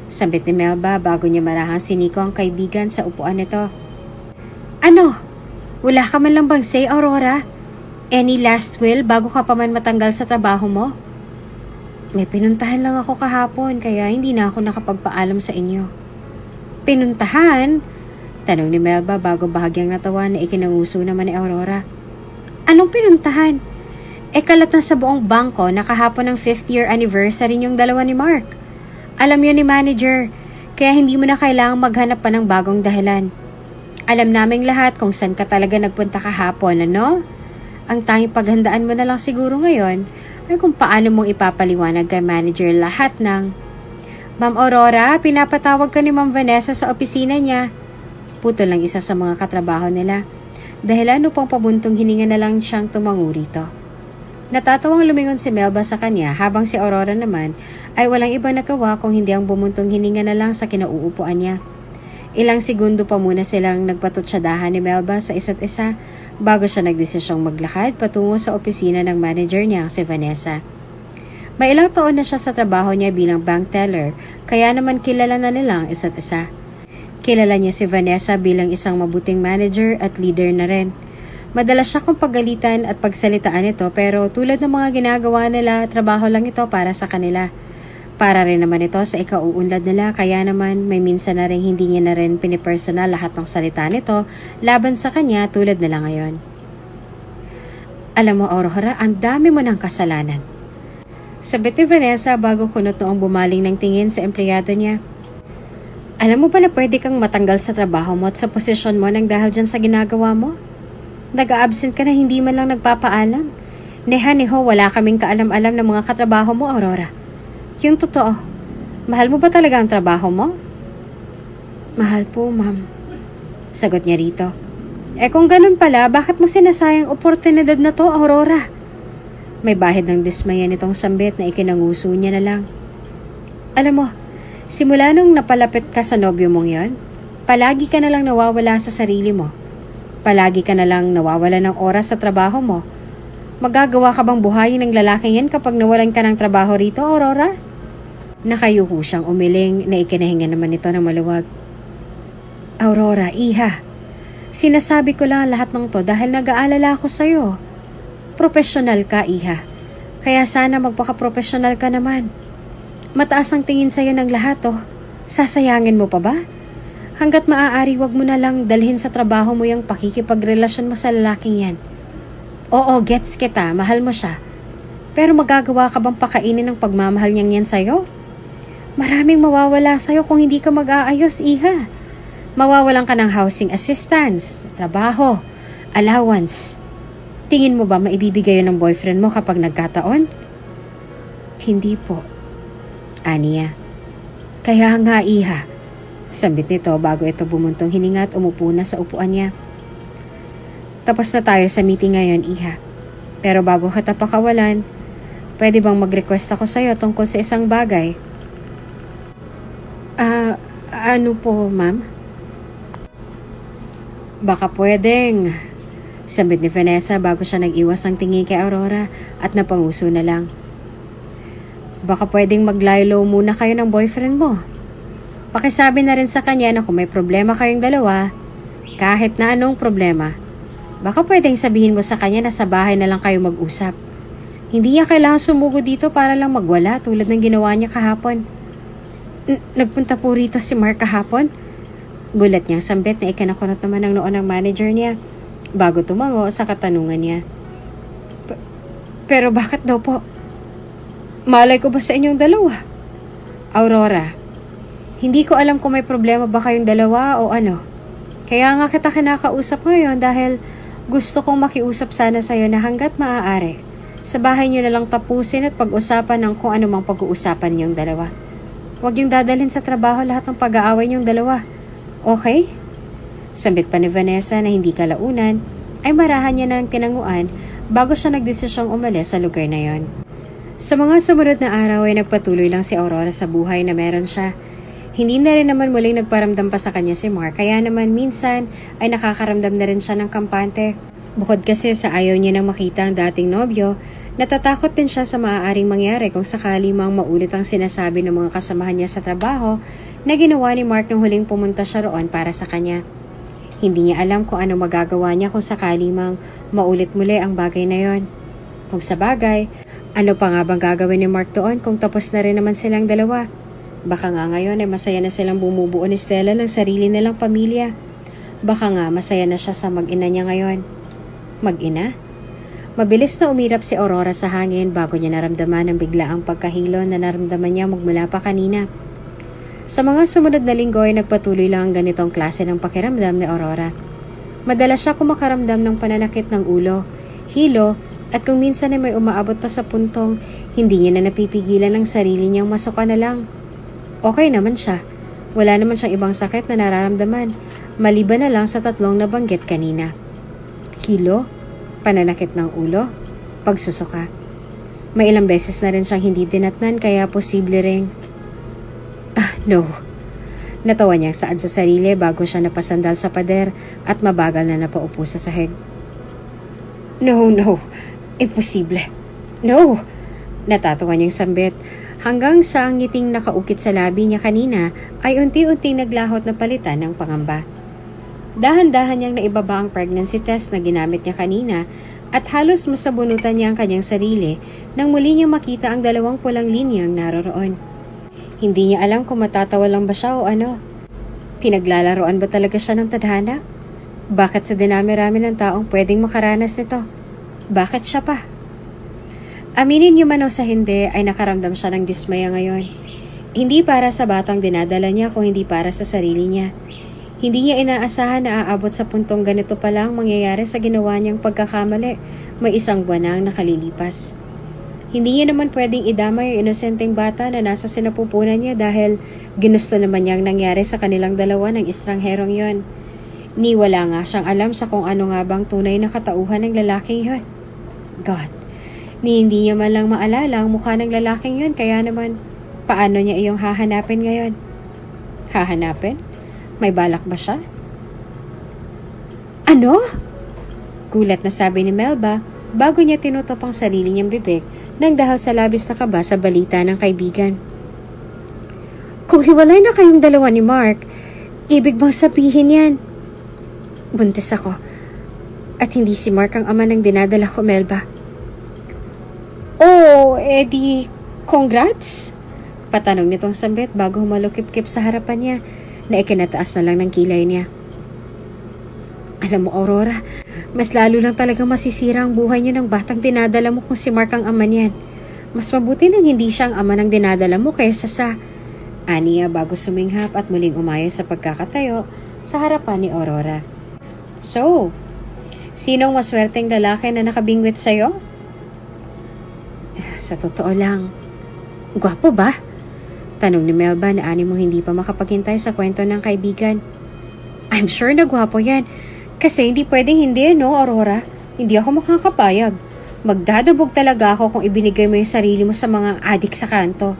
Sambit ni Melba bago niya marahang siniko ang kaibigan sa upuan nito. Ano? Wala ka man lang bang say, Aurora? Any last will bago ka pa man matanggal sa trabaho mo? May pinuntahan lang ako kahapon kaya hindi na ako nakapagpaalam sa inyo. Pinuntahan? Tanong ni Melba bago bahagyang natawa na ikinanguso naman ni Aurora. Anong pinuntahan? Kalat na sa buong bangko na kahapon ng 5th year anniversary niyong dalawa ni Mark. Alam yun ni manager, kaya hindi mo na kailangang maghanap pa ng bagong dahilan. Alam naming lahat kung saan ka talaga nagpunta kahapon, ano? Ang tanging paghandaan mo na lang siguro ngayon ay kung paano mong ipapaliwanag kay manager lahat ng... Ma'am Aurora, pinapatawag ka ni Ma'am Vanessa sa opisina niya. Putol lang isa sa mga katrabaho nila. Dahilan upang pabuntong hininga na lang siyang tumango rito. Natatawang lumingon si Melba sa kanya habang si Aurora naman ay walang ibang nagawa kung hindi ang bumuntong hininga na lang sa kinauupuan niya. Ilang segundo pa muna silang nagpatutsadahan ni Melba sa isa't isa bago siya nagdesisyong maglakad patungo sa opisina ng manager niya si Vanessa. May ilang taon na siya sa trabaho niya bilang bank teller kaya naman kilala na nila ang isa't isa. Kilala niya si Vanessa bilang isang mabuting manager at leader na rin. Madalas siya kung paggalitan at pagsalitaan ito pero tulad ng mga ginagawa nila, trabaho lang ito para sa kanila. Para rin naman ito sa ikauunlad nila kaya naman may minsan na rin hindi niya na rin pinipersonal lahat ng salita nito laban sa kanya tulad nila ngayon. Alam mo Aurora, ang dami mo ng kasalanan. Sabi ni Vanessa bago kunot noong bumaling ng tingin sa empleyado niya. Alam mo ba na pwede kang matanggal sa trabaho mo at sa posisyon mo nang dahil dyan sa ginagawa mo? Nag-a-absent ka na hindi man lang nagpapaalam. Neha-neho, wala kaming kaalam-alam ng mga katrabaho mo, Aurora. Yung totoo, mahal mo ba talaga ang trabaho mo? Mahal po, ma'am. Sagot niya rito. Kung ganun pala, bakit mo sinasayang oportunidad na to, Aurora? May bahid ng dismaya nitong sambit na ikinanguso niya na lang. Alam mo, simula nung napalapit ka sa nobyo mong yon, palagi ka na lang nawawala sa sarili mo. Palagi ka na lang nawawala ng oras sa trabaho mo. Magagawa ka bang buhayin ng lalaking yan kapag nawalan ka ng trabaho rito, Aurora? Nakayuho siyang umiling na ikinahinga naman ito ng maluwag. Aurora, iha. Sinasabi ko lang lahat ng to dahil nag-aalala ako sa'yo. Profesional ka, iha. Kaya sana magpaka-profesional ka naman. Mataas ang tingin sa'yo ng lahat, oh. Sasayangin mo pa ba? Hanggat maaari, wag mo na lang dalhin sa trabaho mo yung pakikipagrelasyon mo sa lalaking yan. Oo, gets kita, mahal mo siya. Pero magagawa ka bang pakainin ng pagmamahal niyang yan sa'yo? Maraming mawawala sa'yo kung hindi ka mag-aayos, iha. Mawawalan ka ng housing assistance, trabaho, allowance. Tingin mo ba maibibigay yun ng boyfriend mo kapag nagkataon? Hindi po. Aniya. Kaya nga, iha. Sambit nito bago ito bumuntong hininga at umupo na sa upuan niya. Tapos na tayo sa meeting ngayon, iha. Pero bago kita pakawalan, pwede bang mag-request ako sa'yo tungkol sa isang bagay? Ano po, ma'am? Baka pwedeng... Sambit ni Vanessa bago siya nag-iwas ng tingin kay Aurora at napanguso na lang. Baka pwedeng mag-lie-low muna kayo ng boyfriend mo. Pakisabi na rin sa kanya na kung may problema kayong dalawa, kahit na anong problema, baka pwedeng sabihin mo sa kanya na sa bahay na lang kayo mag-usap. Hindi niya kailangan sumugod dito para lang magwala tulad ng ginawa niya kahapon. Nagpunta po rito si Mark kahapon? Gulat niyang sambit na ikinakunot naman ng noon ng manager niya bago tumango sa katanungan niya. Pero bakit daw po? Malay ko ba sa inyong dalawa? Aurora, hindi ko alam kung may problema ba kayong dalawa o ano. Kaya nga kita kinakausap ngayon dahil gusto kong makiusap sana sa'yo na hanggat maaari. Sa bahay niyo na lang tapusin at pag-usapan ng kung anumang pag-uusapan niyong dalawa. Huwag niyong dadalhin sa trabaho lahat ng pag-aaway niyong dalawa. Okay? Sambit pa ni Vanessa na hindi kalaunan ay marahan niya ng tinanguan bago siya nagdesisyong umalis sa lugar na yon. Sa mga sumunod na araw ay nagpatuloy lang si Aurora sa buhay na meron siya. Hindi na rin naman muling nagparamdam pa sa kanya si Mark kaya naman minsan ay nakakaramdam na rin siya ng kampante. Bukod kasi sa ayaw niya nang makita ang dating nobyo, natatakot din siya sa maaaring mangyari kung sakali mang maulit ang sinasabi ng mga kasamahan niya sa trabaho na ginawa ni Mark nung huling pumunta siya roon para sa kanya. Hindi niya alam kung ano magagawa niya kung sakali mang maulit muli ang bagay na yon. Kung sa bagay, ano pa nga bang gagawin ni Mark doon kung tapos na rin naman silang dalawa? Baka nga ngayon ay masaya na silang bumubuo ni Stella ng sarili nilang pamilya. Baka nga masaya na siya sa mag-ina niya ngayon. Mag-ina? Mabilis na umirap si Aurora sa hangin bago niya naramdaman ang biglaang pagkahilo na naramdaman niya magmula pa kanina. Sa mga sumunod na linggo ay nagpatuloy lang ang ganitong klase ng pakiramdam ni Aurora. Madalas siya kumakaramdam ng pananakit ng ulo, hilo, at kung minsan ay may umaabot pa sa puntong hindi niya na napipigilan ang sarili niyang masuka na lang. Okay naman siya. Wala naman siyang ibang sakit na nararamdaman, maliban na lang sa tatlong nabanggit kanina. Hilo, pananakit ng ulo, pagsusuka. May ilang beses na rin siyang hindi dinatnan kaya posible ring... no. Natawa niyang saad sa sarili bago siya napasandal sa pader at mabagal na napaupo sa sahig. No. Imposible. No. Natatawa niyang sambit hanggang sa ang ngiting nakaukit sa labi niya kanina ay unti-unting naglahot na palitan ng pangamba. Dahan-dahan niyang naibaba ang pregnancy test na ginamit niya kanina at halos masabunutan niya ang kanyang sarili nang muli niya makita ang dalawang pulang linyang naroroon. Hindi niya alam kung matatawa lang ba siya o ano. Pinaglalaroan ba talaga siya ng tadhana? Bakit sa dinami-rami ng taong pwedeng makaranas nito? Bakit siya pa? Aminin niyo man o sa hindi ay nakaramdam siya ng dismaya ngayon. Hindi para sa batang dinadala niya kung hindi para sa sarili niya. Hindi niya inaasahan na aabot sa puntong ganito pa lang mangyayari sa ginawa niyang pagkakamali. May 1 buwan na ang nakalilipas. Hindi niya naman pwedeng idamay ang inosenteng bata na nasa sinapupunan niya dahil ginusto naman niyang nangyari sa kanilang dalawa ng estrangherong yon. Ni wala nga siyang alam sa kung ano nga bang tunay na katauhan ng lalaking yon. God, ni hindi niya man lang maalala ang mukha ng lalaking yon kaya naman paano niya iyong hahanapin ngayon? Hahanapin? May balak ba siya? Ano? Gulat na sabi ni Melba bago niya tinutop ang sarili niyang bibig nang dahil sa labis na kaba sa balita ng kaibigan. Kung hiwalay na kayong dalawa ni Mark, ibig bang sabihin yan? Buntis ako. At hindi si Mark ang ama ng dinadala ko, Melba. Oh, edi, congrats? Patanong nitong sambit bago humalukip-kip sa harapan niya na ikinataas na lang ng kilay niya. Alam mo, Aurora, mas lalo lang talagang masisira ang buhay niyo ng batang dinadala mo kung si Mark ang ama niyan. Mas mabuti nang hindi siya ang ama ng dinadala mo kaysa sa... Aniya bago suminghap at muling umayos sa pagkakatayo sa harapan ni Aurora. So, sinong maswerteng lalaki na nakabingwit sa'yo? Sa totoo lang, gwapo ba? Tanong ni Melba na ani mo hindi pa makapaghintay sa kwento ng kaibigan. I'm sure na gwapo yan. Kasi hindi pwedeng hindi, no, Aurora? Hindi ako makakapayag. Magdadabog talaga ako kung ibinigay mo yung sarili mo sa mga adik sa kanto.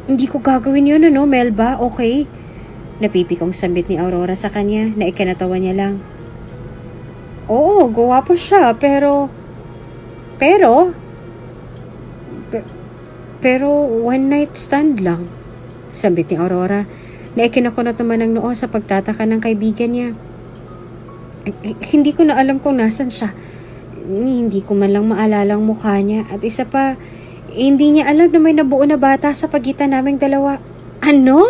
Hindi ko gagawin yun, ano, Melba? Okay? Napipikong sambit ni Aurora sa kanya na ikinatawa niya lang. Oo, gwapo siya, pero one night stand lang. Sambit ni Aurora na ikinakunot naman ng noo sa pagtataka ng kaibigan niya. Hindi ko na alam kung nasan siya. Hindi ko man lang maalala ang mukha niya. At isa pa, hindi niya alam na may nabuo na bata sa pagitan naming dalawa. Ano?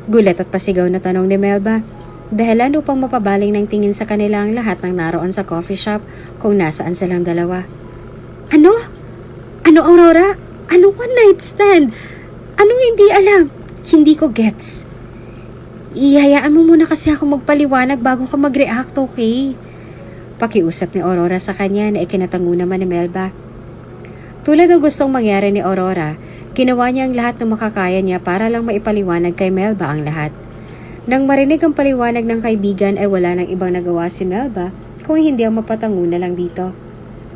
Gulat at pasigaw na tanong ni Melba. Dahilan upang mapabaling ng tingin sa kanila ang lahat ng naroon sa coffee shop kung nasaan silang dalawa. Ano? Ano, Aurora? Ano one night stand? Anong hindi alam? Hindi ko gets. Ihayaan mo muna kasi ako magpaliwanag bago ka mag-react, okay? Pakiusap ni Aurora sa kanya na ikinatango naman ni Melba. Tulad ng gustong mangyari ni Aurora, ginawa niya ang lahat ng makakaya niya para lang maipaliwanag kay Melba ang lahat. Nang marinig ang paliwanag ng kaibigan ay wala nang ibang nagawa si Melba kung hindi ang mapatango na lang dito.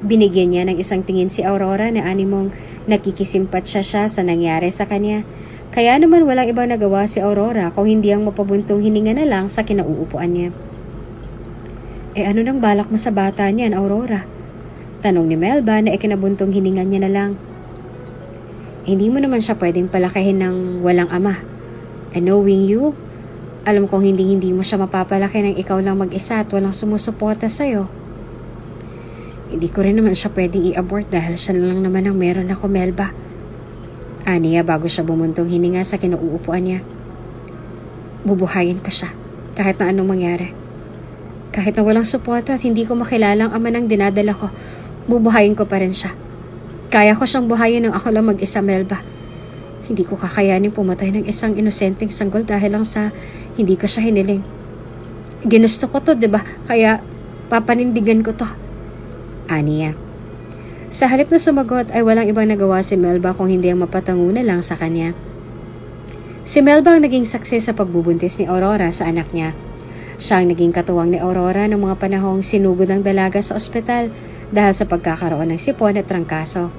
Binigyan niya ng isang tingin si Aurora na animong nakikisimpatsa siya sa nangyari sa kanya. Kaya naman walang ibang nagawa si Aurora kung hindi ang mapabuntong hininga na lang sa kinauupuan niya. Ano nang balak mo sa bata niyan, Aurora? Tanong ni Melba na ikinabuntong hininga niya na lang. Hindi mo naman siya pwedeng palakihin ng walang ama. And knowing you, alam kong hindi mo siya mapapalaki ng ikaw lang mag-isa at walang sumusuporta sa'yo. Hindi ko rin naman siya pwedeng i-abort dahil siya lang naman ang meron ako, Melba. Aniya bago siya bumuntong hininga sa kinauupuan niya. Bubuhayin ko siya kahit na anong mangyari. Kahit na walang suporta at hindi ko makilala ang ama ng dinadala ko, bubuhayin ko pa rin siya. Kaya ko siyang buhayin ng ako lang mag-isa, Melba. Hindi ko kakayanin pumatay ng isang inosenteng sanggol dahil lang sa hindi ko siya hiniling. Ginusto ko to, diba? Kaya papanindigan ko to. Aniya. Sa halip na sumagot ay walang ibang nagawa si Melba kung hindi ang mapatango na lang sa kanya. Si Melba ang naging saksi sa pagbubuntis ni Aurora sa anak niya. Siya ang naging katuwang ni Aurora ng mga panahong sinugod ang dalaga sa ospital dahil sa pagkakaroon ng sipon at trangkaso.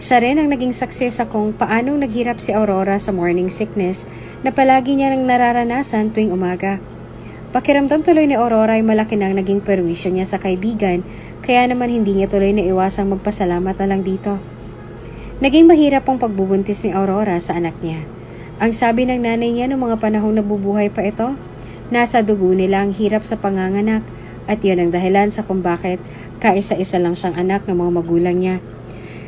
Siya rin ang naging saksi sa kung paanong naghirap si Aurora sa morning sickness na palagi niya nang nararanasan tuwing umaga. Pakiramdam tuloy ni Aurora ay malaki nang naging perwisyo niya sa kaibigan, kaya naman hindi niya tuloy na iwasang magpasalamat na lang dito. Naging mahirap ang pagbubuntis ni Aurora sa anak niya. Ang sabi ng nanay niya noong mga panahong nabubuhay pa ito, Nasa dugo nila ang hirap sa panganganak at yun ang dahilan sa kung bakit kaisa-isa lang siyang anak ng mga magulang niya.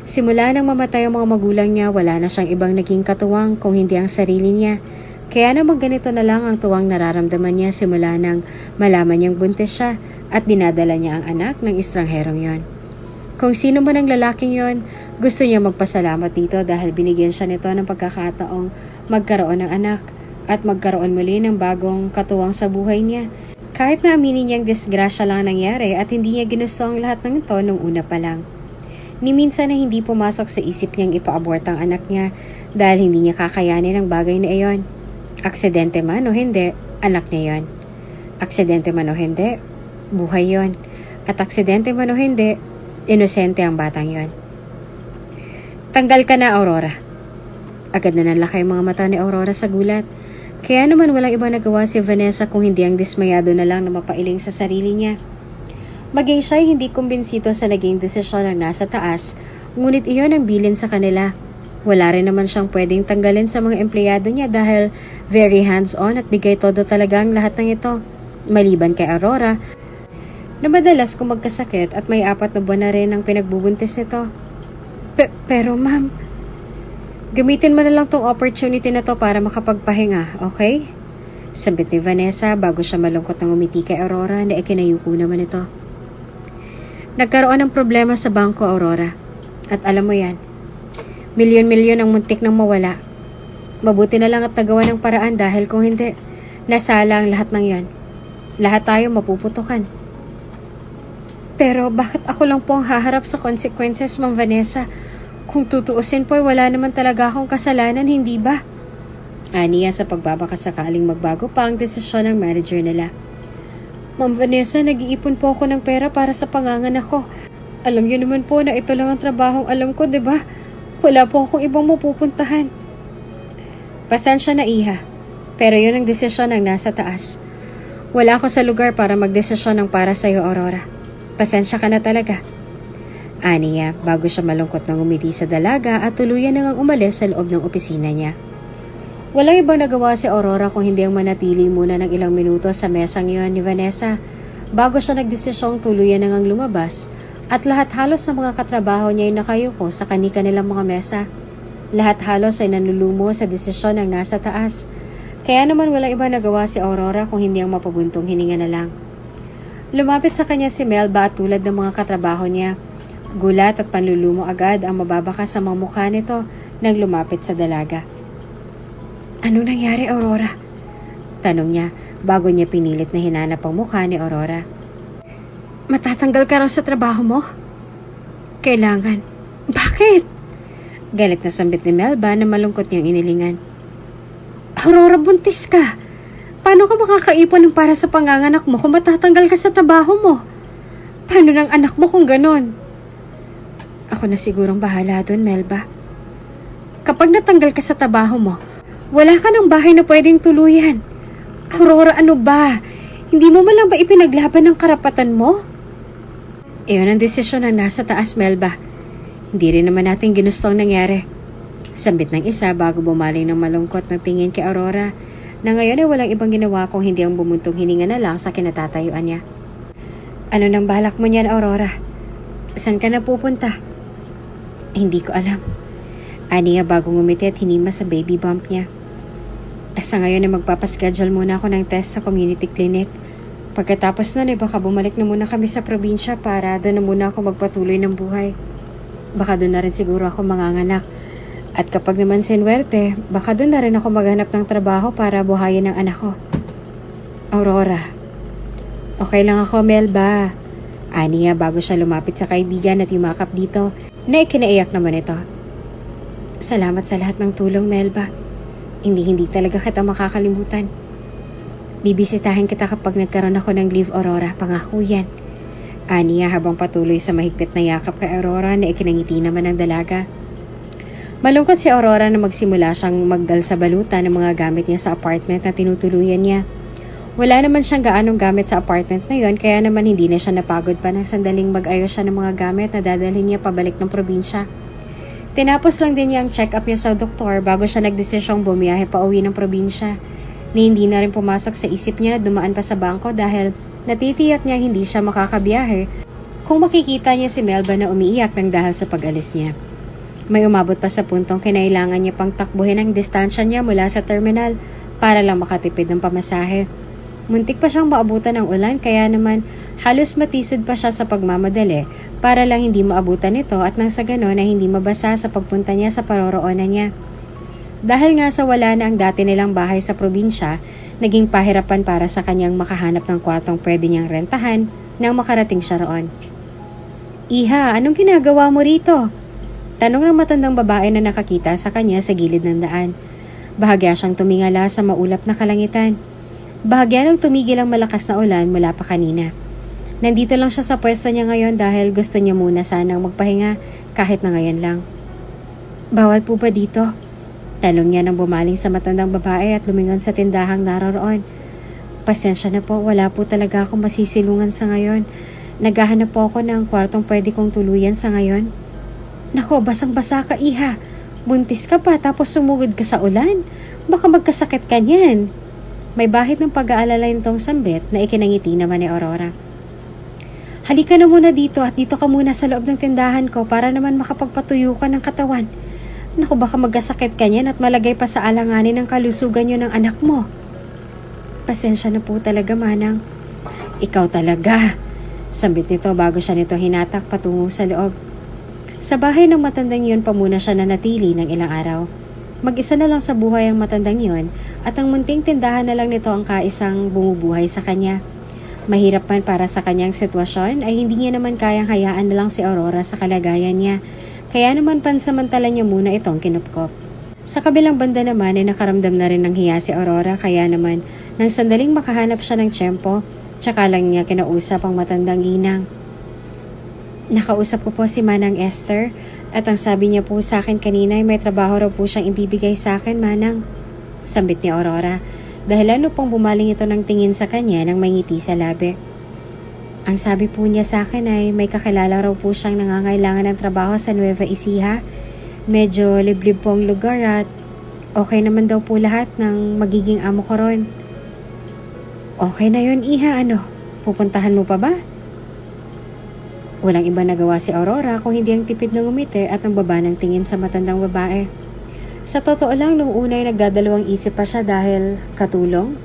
Simula nang mamatay ang mga magulang niya, wala na siyang ibang naging katuwang kung hindi ang sarili niya. Kaya naman ganito na lang ang tuwang nararamdaman niya simula nang malaman niyang buntis siya at dinadala niya ang anak ng estrangherong yon. Kung sino man ang lalaking yon, gusto niya magpasalamat dito dahil binigyan siya nito ng pagkakataong magkaroon ng anak at magkaroon muli ng bagong katuwang sa buhay niya. Kahit na aminin niyang disgrasya lang nangyari at hindi niya ginusto ang lahat ng ito nung una pa lang. Ni minsan na hindi pumasok sa isip niyang ipa-abort ang anak niya dahil hindi niya kakayanin ang bagay na iyon. Aksidente man o hindi, anak niya yon. Aksidente man o hindi, buhay yon. At aksidente man o hindi, inosente ang batang yon. Tanggal ka na, Aurora. Agad na nanlaki ang mga mata ni Aurora sa gulat. Kaya naman walang ibang nagawa si Vanessa kung hindi ang dismayado na lang na mapailing sa sarili niya. Maging siya'y hindi kumbinsido sa naging desisyon ng nasa taas, ngunit iyon ang bilin sa kanila. Wala rin naman siyang pwedeng tanggalin sa mga empleyado niya dahil very hands-on at bigay todo talaga ang lahat ng ito. Maliban kay Aurora, na madalas kung magkasakit at may 4 na buwan na rin ang pinagbubuntis nito. Pero ma'am, gamitin mo na lang tong opportunity na to para makapagpahinga, okay? Sambit ni Vanessa bago siya malungkot ng umiti kay Aurora na ikinayuko naman ito. Nagkaroon ng problema sa bangko, Aurora. At alam mo yan, milyon-milyon ang muntik nang mawala. Mabuti na lang at nagawa ng paraan dahil kung hindi, nasala ang lahat ng yan. Lahat tayo mapuputukan. Pero bakit ako lang po ang haharap sa consequences, Ma'am Vanessa? Kung tutuusin po, wala naman talaga akong kasalanan, hindi ba? Aniya sa pagbabakasakaling magbago pa ang desisyon ng manager nila. Ma'am Vanessa, nag-iipon po ako ng pera para sa panganganak ko. Alam niyo naman po na ito lang ang trabahong alam ko, di ba? Wala po akong ibang mapupuntahan. Pasensya na, Iha. Pero yun ang desisyon ng nasa taas. Wala ako sa lugar para magdesisyon ng para sa'yo, Aurora. Pasensya ka na talaga. Aniya, bago siya malungkot ng umiti sa dalaga at tuluyan nang umalis sa loob ng opisina niya. Walang ibang nagawa si Aurora kung hindi ang manatili muna ng ilang minuto sa mesang yun ni Vanessa bago siya nagdesisyong tuluyan nang lumabas at lahat halos sa mga katrabaho niya ay nakayuko sa kani-kanilang mga mesa. Lahat halos ay nanlulumo sa desisyon ng nasa taas. Kaya naman walang ibang nagawa si Aurora kung hindi ang mapabuntong hininga na lang. Lumapit sa kanya si Melba at tulad ng mga katrabaho niya. Gulat at panlulumo agad ang mababaka sa mga mukha nito nang lumapit sa dalaga. Anong nangyari, Aurora? Tanong niya bago niya pinilit na hinanap ang mukha ni Aurora. Matatanggal ka raw sa trabaho mo? Kailangan. Bakit? Galit na sambit ni Melba na malungkot niyang inilingan. Aurora, buntis ka. Paano ka makakaipon ng para sa panganganak mo kung matatanggal ka sa trabaho mo? Paano ng anak mo kung ganon? Ako na sigurong bahala doon, Melba. Kapag natanggal ka sa trabaho mo, wala ka ng bahay na pwedeng tuluyan. Aurora, ano ba? Hindi mo malang ba ipinaglaban ng karapatan mo? Iyon ang desisyon ng nasa taas, Melba. Hindi rin naman natin ginusto ang nangyari. Sambit ng isa bago bumaling ng malungkot ng tingin kay Aurora na ngayon ay walang ibang ginawa kung hindi ang bumuntong hininga na lang sa kinatatayuan niya. Ano nang balak mo niyan, Aurora? Saan ka na pupunta? Hindi ko alam. Aniya bago ngumiti at hinima sa baby bump niya. Sa ngayon ay magpapaschedule muna ako ng test sa community clinic. Pagkatapos nun ay baka bumalik na muna kami sa probinsya para doon na muna ako magpatuloy ng buhay. Baka doon na rin siguro ako manganganak. At kapag naman sinwerte, baka doon na rin ako maghanap ng trabaho para buhayin ang anak ko. Aurora. Okay lang ako, Melba. Aniya bago siya lumapit sa kaibigan at yumakap dito na ikinaiyak naman ito. Salamat sa lahat ng tulong, Melba. Hindi talaga kita makakalimutan. Bibisitahin kita kapag nagkaroon ako ng leave, Aurora. Pangako yan. Aniya habang patuloy sa mahigpit na yakap kay Aurora na ikinangiti naman ng dalaga. Malungkot si Aurora na magsimula siyang magdal sa balutan ng mga gamit niya sa apartment na tinutuluyan niya. Wala naman siyang gaanong gamit sa apartment na yon kaya naman hindi na siya napagod pa ng sandaling mag-ayos siya ng mga gamit na dadalhin niya pabalik ng probinsya. Tinapos lang din niya ang check-up niya sa doktor bago siya nagdesisyong bumiyahe pa uwi ng probinsya. Ni hindi na rin pumasok sa isip niya na dumaan pa sa bangko dahil natitiyak niya hindi siya makakabiyahe kung makikita niya si Melba na umiiyak ng dahil sa pag-alis niya. May umabot pa sa puntong kinailangan niya pang takbuhin ang distansya niya mula sa terminal para lang makatipid ng pamasahe. Muntik pa siyang maabutan ng ulan kaya naman halos matisod pa siya sa pagmamadali para lang hindi maabutan ito at nang sa ganon ay hindi mabasa sa pagpunta niya sa paroroonan niya. Dahil nga sa wala na ang dati nilang bahay sa probinsya, naging pahirapan para sa kanyang makahanap ng kwartong pwede niyang rentahan nang makarating siya roon. "Iha, anong ginagawa mo rito?" Tanong ng matandang babae na nakakita sa kanya sa gilid ng daan. Bahagya siyang tumingala sa maulap na kalangitan. Bahagya nang tumigil ang malakas na ulan mula pa kanina. Nandito lang siya sa pwesto niya ngayon dahil gusto niya muna sanang magpahinga kahit na ngayon lang. "Bawal po ba dito?" Tanong niya nang bumaling sa matandang babae at lumingon sa tindahang naroroon. "Pasensya na po, wala po talaga akong masisilungan sa ngayon. Naghahanap po ako ng kwartong pwede kong tuluyan sa ngayon." "Nako, basang-basa ka, Iha. Buntis ka pa tapos sumugod ka sa ulan. Baka magkasakit ka niyan." May bahid ng pag-aalala nitong sambit na ikinangiti naman ni Aurora. "Halika na muna dito at dito ka muna sa loob ng tindahan ko para naman makapagpatuyo ka ng katawan. Naku, baka magkasakit ka niyan at malagay pa sa alanganin ng kalusugan niyo ng anak mo." "Pasensya na po talaga, Manang." "Ikaw talaga," sambit nito bago siya nito hinatak patungo sa loob. Sa bahay ng matandang yun pa muna siya nanatili ng ilang araw. Mag-isa na lang sa buhay ang matandang yun at ang munting tindahan na lang nito ang kaisang bumubuhay sa kanya. Mahirap man para sa kanyang sitwasyon ay hindi niya naman kayang hayaan na lang si Aurora sa kalagayan niya. Kaya naman pansamantala niya muna itong kinupkop. Sa kabilang banda naman ay nakaramdam na rin ng hiya si Aurora kaya naman nang sandaling makahanap siya ng tiyempo, tsaka lang niya kinausap ang matandang ginang. "Nakausap ko po si Manang Esther at ang sabi niya po sa akin kanina ay may trabaho raw po siyang ibibigay sa akin, Manang." Sambit ni Aurora dahil ano pong bumaling ito ng tingin sa kanya nang may ngiti sa labi. "Ang sabi po niya sa akin ay may kakilala raw po siyang nangangailangan ng trabaho sa Nueva Ecija. Medyo liblib po ang lugar at okay naman daw po lahat ng magiging amo ko ron." "Okay na yun, Iha, ano? Pupuntahan mo pa ba?" Walang iba nagawa si Aurora kung hindi ang tipid ng ngumiti at ang baba ng tingin sa matandang babae. Sa totoo lang, nung una ay nagdadalawang isip pa siya dahil katulong.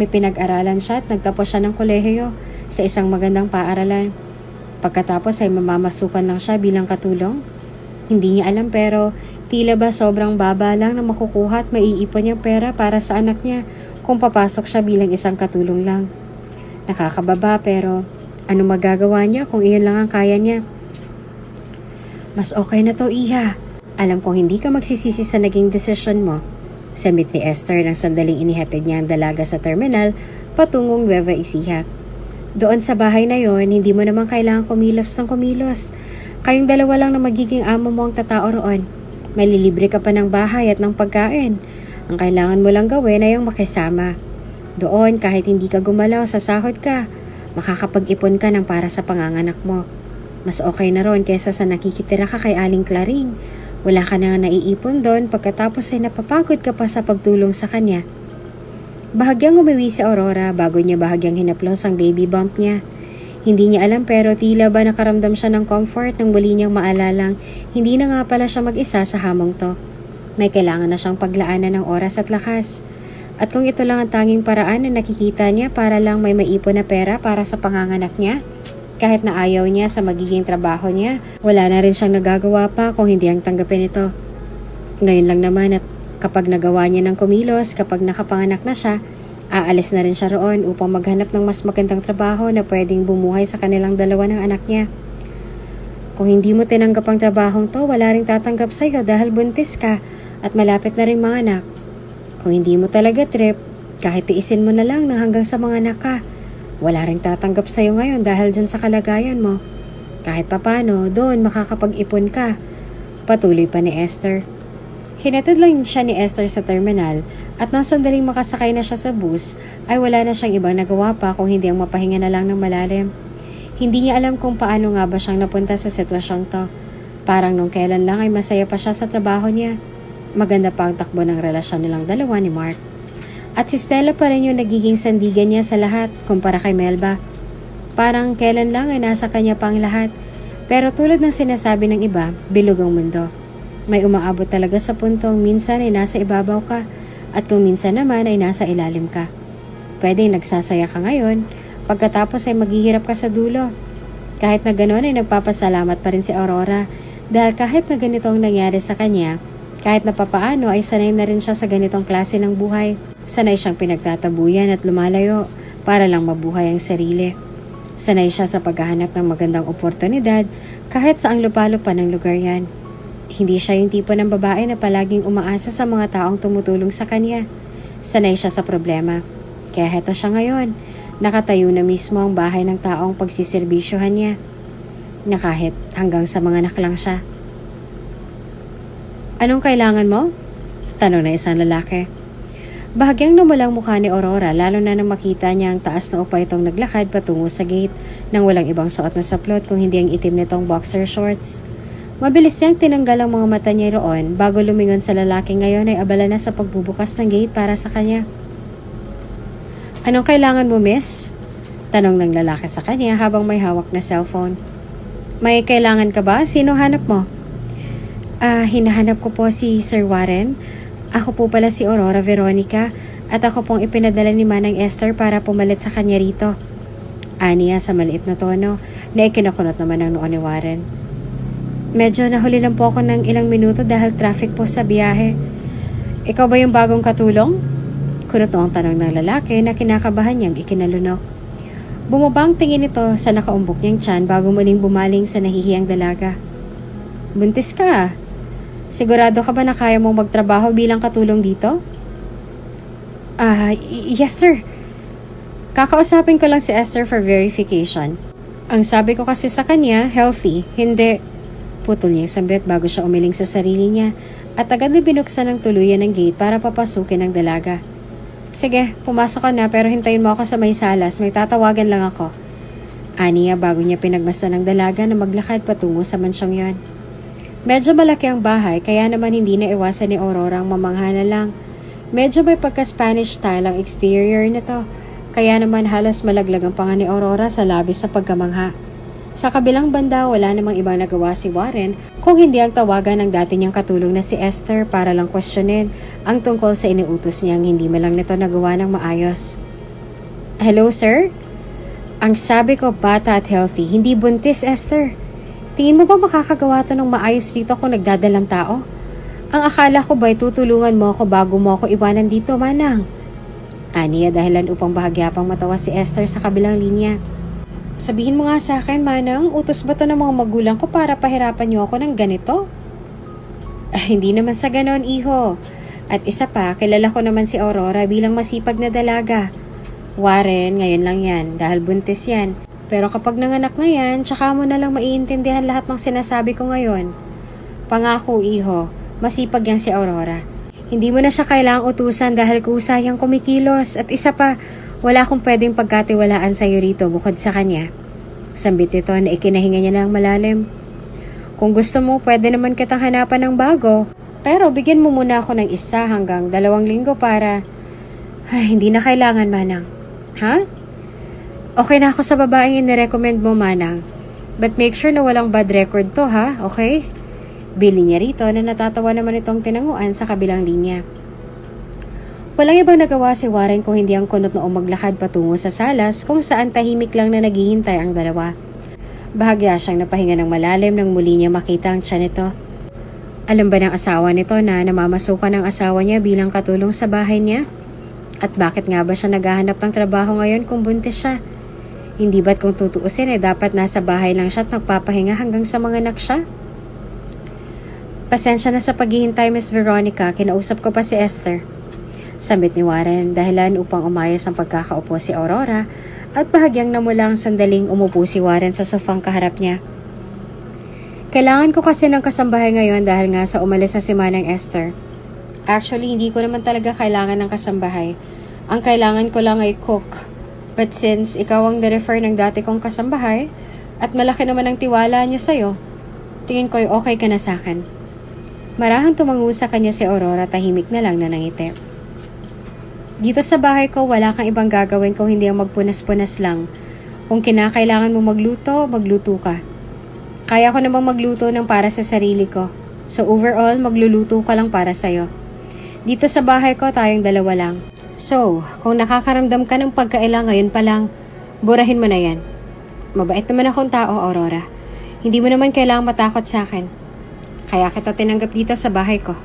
May pinag-aralan siya at nagtapos siya ng kolehiyo sa isang magandang paaralan. Pagkatapos ay mamamasukan lang siya bilang katulong. Hindi niya alam pero tila ba sobrang baba lang na makukuha at maiipon niyang pera para sa anak niya kung papasok siya bilang isang katulong lang. Nakakababa pero ano magagawa niya kung iyon lang ang kaya niya? "Mas okay na to, Iha. Alam kong hindi ka magsisisi sa naging desisyon mo." Sambit ni Esther nang sandaling inihatid niya ang dalaga sa terminal patungong Nueva Ecija. "Doon sa bahay na yon, hindi mo naman kailangan kumilos ng kumilos. Kayong dalawa lang na magiging amo mo ang tatao roon. Malilibre ka pa ng bahay at ng pagkain. Ang kailangan mo lang gawin ay ang makisama. Doon, kahit hindi ka gumalaw, sa sahod ka. Makakapag-ipon ka ng para sa panganganak mo. Mas okay na ron kaysa sa nakikitira ka kay Aling Claring. Wala ka na naiipon doon pagkatapos ay napapagod ka pa sa pagtulong sa kanya." Bahagyang umiwi si Aurora bago niya bahagyang hinaplos ang baby bump niya. Hindi niya alam pero tila ba nakaramdam siya ng comfort nang muli niyang maalalang hindi na nga pala siya mag-isa sa hamong to. May kailangan na siyang paglaanan ng oras at lakas. At kung ito lang ang tanging paraan na nakikita niya para lang may maipon na pera para sa panganganak niya, kahit na ayaw niya sa magiging trabaho niya, wala na rin siyang nagagawa pa kung hindi ang tanggapin ito. Ngayon lang naman at kapag nagawa niya ng kumilos, kapag nakapanganak na siya, aalis na rin siya roon upang maghanap ng mas magandang trabaho na pwedeng bumuhay sa kanilang dalawa ng anak niya. Kung hindi mo tinanggap ang trabahong to, wala ring tatanggap sa'yo dahil buntis ka at malapit na ring manganak. Kung hindi mo talaga trip, kahit tiisin mo na lang ng hanggang sa mga anak ka, wala ring tatanggap sa'yo ngayon dahil dyan sa kalagayan mo. Kahit papano, doon makakapag-ipon ka. Patuloy pa ni Esther. Hinatid lang siya ni Esther sa terminal at nang sandaling makasakay na siya sa bus, ay wala na siyang ibang nagawa pa kung hindi ang mapahinga na lang ng malalim. Hindi niya alam kung paano nga ba siyang napunta sa sitwasyong to. Parang nung kailan lang ay masaya pa siya sa trabaho niya. Maganda pa ang takbo ng relasyon nilang dalawa ni Mark. At si Stella pa rin yung nagiging sandigan niya sa lahat kumpara kay Melba. Parang kailan lang ay nasa kanya pa ang lahat. Pero tulad ng sinasabi ng iba, bilog ang mundo. May umaabot talaga sa puntong minsan ay nasa ibabaw ka at kung minsan naman ay nasa ilalim ka. Pwedeng nagsasaya ka ngayon, pagkatapos ay maghihirap ka sa dulo. Kahit na ganoon ay nagpapasalamat pa rin si Aurora dahil kahit na ganito ang nangyari sa kanya, kahit na papaano ay sanay na rin siya sa ganitong klase ng buhay. Sanay siyang pinagtatabuyan at lumalayo para lang mabuhay ang sarili. Sanay siya sa paghahanap ng magandang oportunidad kahit saang lupalo pa ng lugar yan. Hindi siya yung tipo ng babae na palaging umaasa sa mga taong tumutulong sa kanya. Sanay siya sa problema. Kaya heto siya ngayon, nakatayo na mismo ang bahay ng taong pagsiservisyohan niya. Na kahit hanggang sa mga anak lang siya. Anong kailangan mo? Tanong na isang lalaki. Bahagyang numulang mukha ni Aurora lalo na nang makita niya ang taas na upay itong naglakad patungo sa gate nang walang ibang suot na saplot kung hindi ang itim nitong boxer shorts. Mabilis niyang tinanggal ang mga mata niya roon bago lumingon sa lalaki ngayon ay abala na sa pagbubukas ng gate para sa kanya. Anong kailangan mo, miss? Tanong ng lalaki sa kanya habang may hawak na cellphone. May kailangan ka ba? Sino hanap mo? Hinahanap ko po si Sir Warren. Ako po pala si Aurora Veronica at ako pong ipinadala ni Manang Esther para pumalit sa kanya rito. Aniya sa maliit na tono na ikinakunot naman ng noo ni Warren. Medyo nahuli lang po ako ng ilang minuto dahil traffic po sa biyahe. Ikaw ba yung bagong katulong? Kunot ang tanong ng lalaki na kinakabahan niyang ikinalunok. Bumaba ang tingin nito sa nakaumbok niyang tiyan bago muling bumaling sa nahihiyang dalaga. Buntis ka. Sigurado ka ba na kaya mong magtrabaho bilang katulong dito? Yes sir. Kakausapin ko lang si Esther for verification. Ang sabi ko kasi sa kanya, healthy, hindi. Putol niya sambit bago siya umiling sa sarili niya at agad na binuksan ng tuluyan ng gate para papasukin ang dalaga. Sige, pumasok ka na pero hintayin mo ako sa may salas, may tatawagan lang ako. Aniya bago niya pinagmasdan ng dalaga na maglakad patungo sa mansyong yon. Medyo malaki ang bahay kaya naman hindi na iwasan ni Aurora ang mamangha na lang. Medyo may pagka-Spanish style ang exterior nito kaya naman halos malaglag ang panga ni Aurora sa labis sa pagkamangha. Sa kabilang banda wala namang ibang nagawa si Warren kung hindi ang tawagan ng dati niyang katulong na si Esther para lang questionin ang tungkol sa iniutos niyang hindi malang nito nagawa ng maayos. Hello sir? Ang sabi ko bata at healthy, hindi buntis Esther. Tingin mo ba makakagawa to ng maayos dito kung nagdadalang tao? Ang akala ko ba'y tutulungan mo ako bago mo ako iwanan dito, Manang? Aniya dahilan upang bahagyapang matawa si Esther sa kabilang linya. Sabihin mo nga sa akin, Manang, utos ba to ng mga magulang ko para pahirapan niyo ako ng ganito? Hindi naman sa ganon, iho. At isa pa, kilala ko naman si Aurora bilang masipag na dalaga. Warren, ngayon lang yan, dahil buntis yan. Pero kapag nanganak na yan, tsaka mo na lang maiintindihan lahat ng sinasabi ko ngayon. Pangako, iho, masipag yan si Aurora. Hindi mo na siya kailangang utusan dahil kusayang kumikilos. At isa pa, wala akong pwedeng pagkatiwalaan sa iyo rito bukod sa kanya. Sambit ito na ikinahinga niya ng malalim. Kung gusto mo, pwede naman kitang hanapan ng bago. Pero bigyan mo muna ako ng 1 hanggang 2 linggo para... Ay, hindi na kailangan, Manang. Ha? Okay na ako sa babaeng inirecommend mo, Manang. But make sure na walang bad record to, ha? Okay? Bili niya rito na natatawa naman itong tinanguan sa kabilang linya. Walang ibang nagawa si Warren kung hindi ang kunot na maglakad patungo sa salas kung saan tahimik lang na naghihintay ang dalawa. Bahagya siyang napahinga ng malalim nang muli niya makita ang tiyan nito. Alam ba ng asawa nito na namamasukan ng asawa niya bilang katulong sa bahay niya? At bakit nga ba siya naghahanap ng trabaho ngayon kung buntis siya? Hindi ba't kung tutuusin dapat nasa bahay lang siya at nagpapahinga hanggang sa mga anak siya? Pasensya na sa paghihintay, Miss Veronica. Kinausap ko pa si Esther. Sambit ni Warren dahilan upang umayos ang pagkakaupo si Aurora at bahagyang namulang sandaling umupo si Warren sa sofang kaharap niya. Kailangan ko kasi ng kasambahay ngayon dahil nga sa umalis na si Manang Esther. Actually, hindi ko naman talaga kailangan ng kasambahay. Ang kailangan ko lang ay cook. But since ikaw ang nirefer ng dati kong kasambahay at malaki naman ang tiwala niya sa'yo, tingin ko ay okay ka na sa akin. Marahang tumango sa kanya si Aurora, tahimik na lang na nangiti. Dito sa bahay ko, wala kang ibang gagawin kung hindi ang magpunas-punas lang. Kung kinakailangan mo magluto, magluto ka. Kaya ko namang magluto ng para sa sarili ko. So overall, magluluto ka lang para sa'yo. Dito sa bahay ko, tayong dalawa lang. So, kung nakakaramdam ka ng pagkaila ngayon pa lang, burahin mo na yan. Mabait naman akong tao, Aurora. Hindi mo naman kailangang matakot sa akin. Kaya kita tinanggap dito sa bahay ko.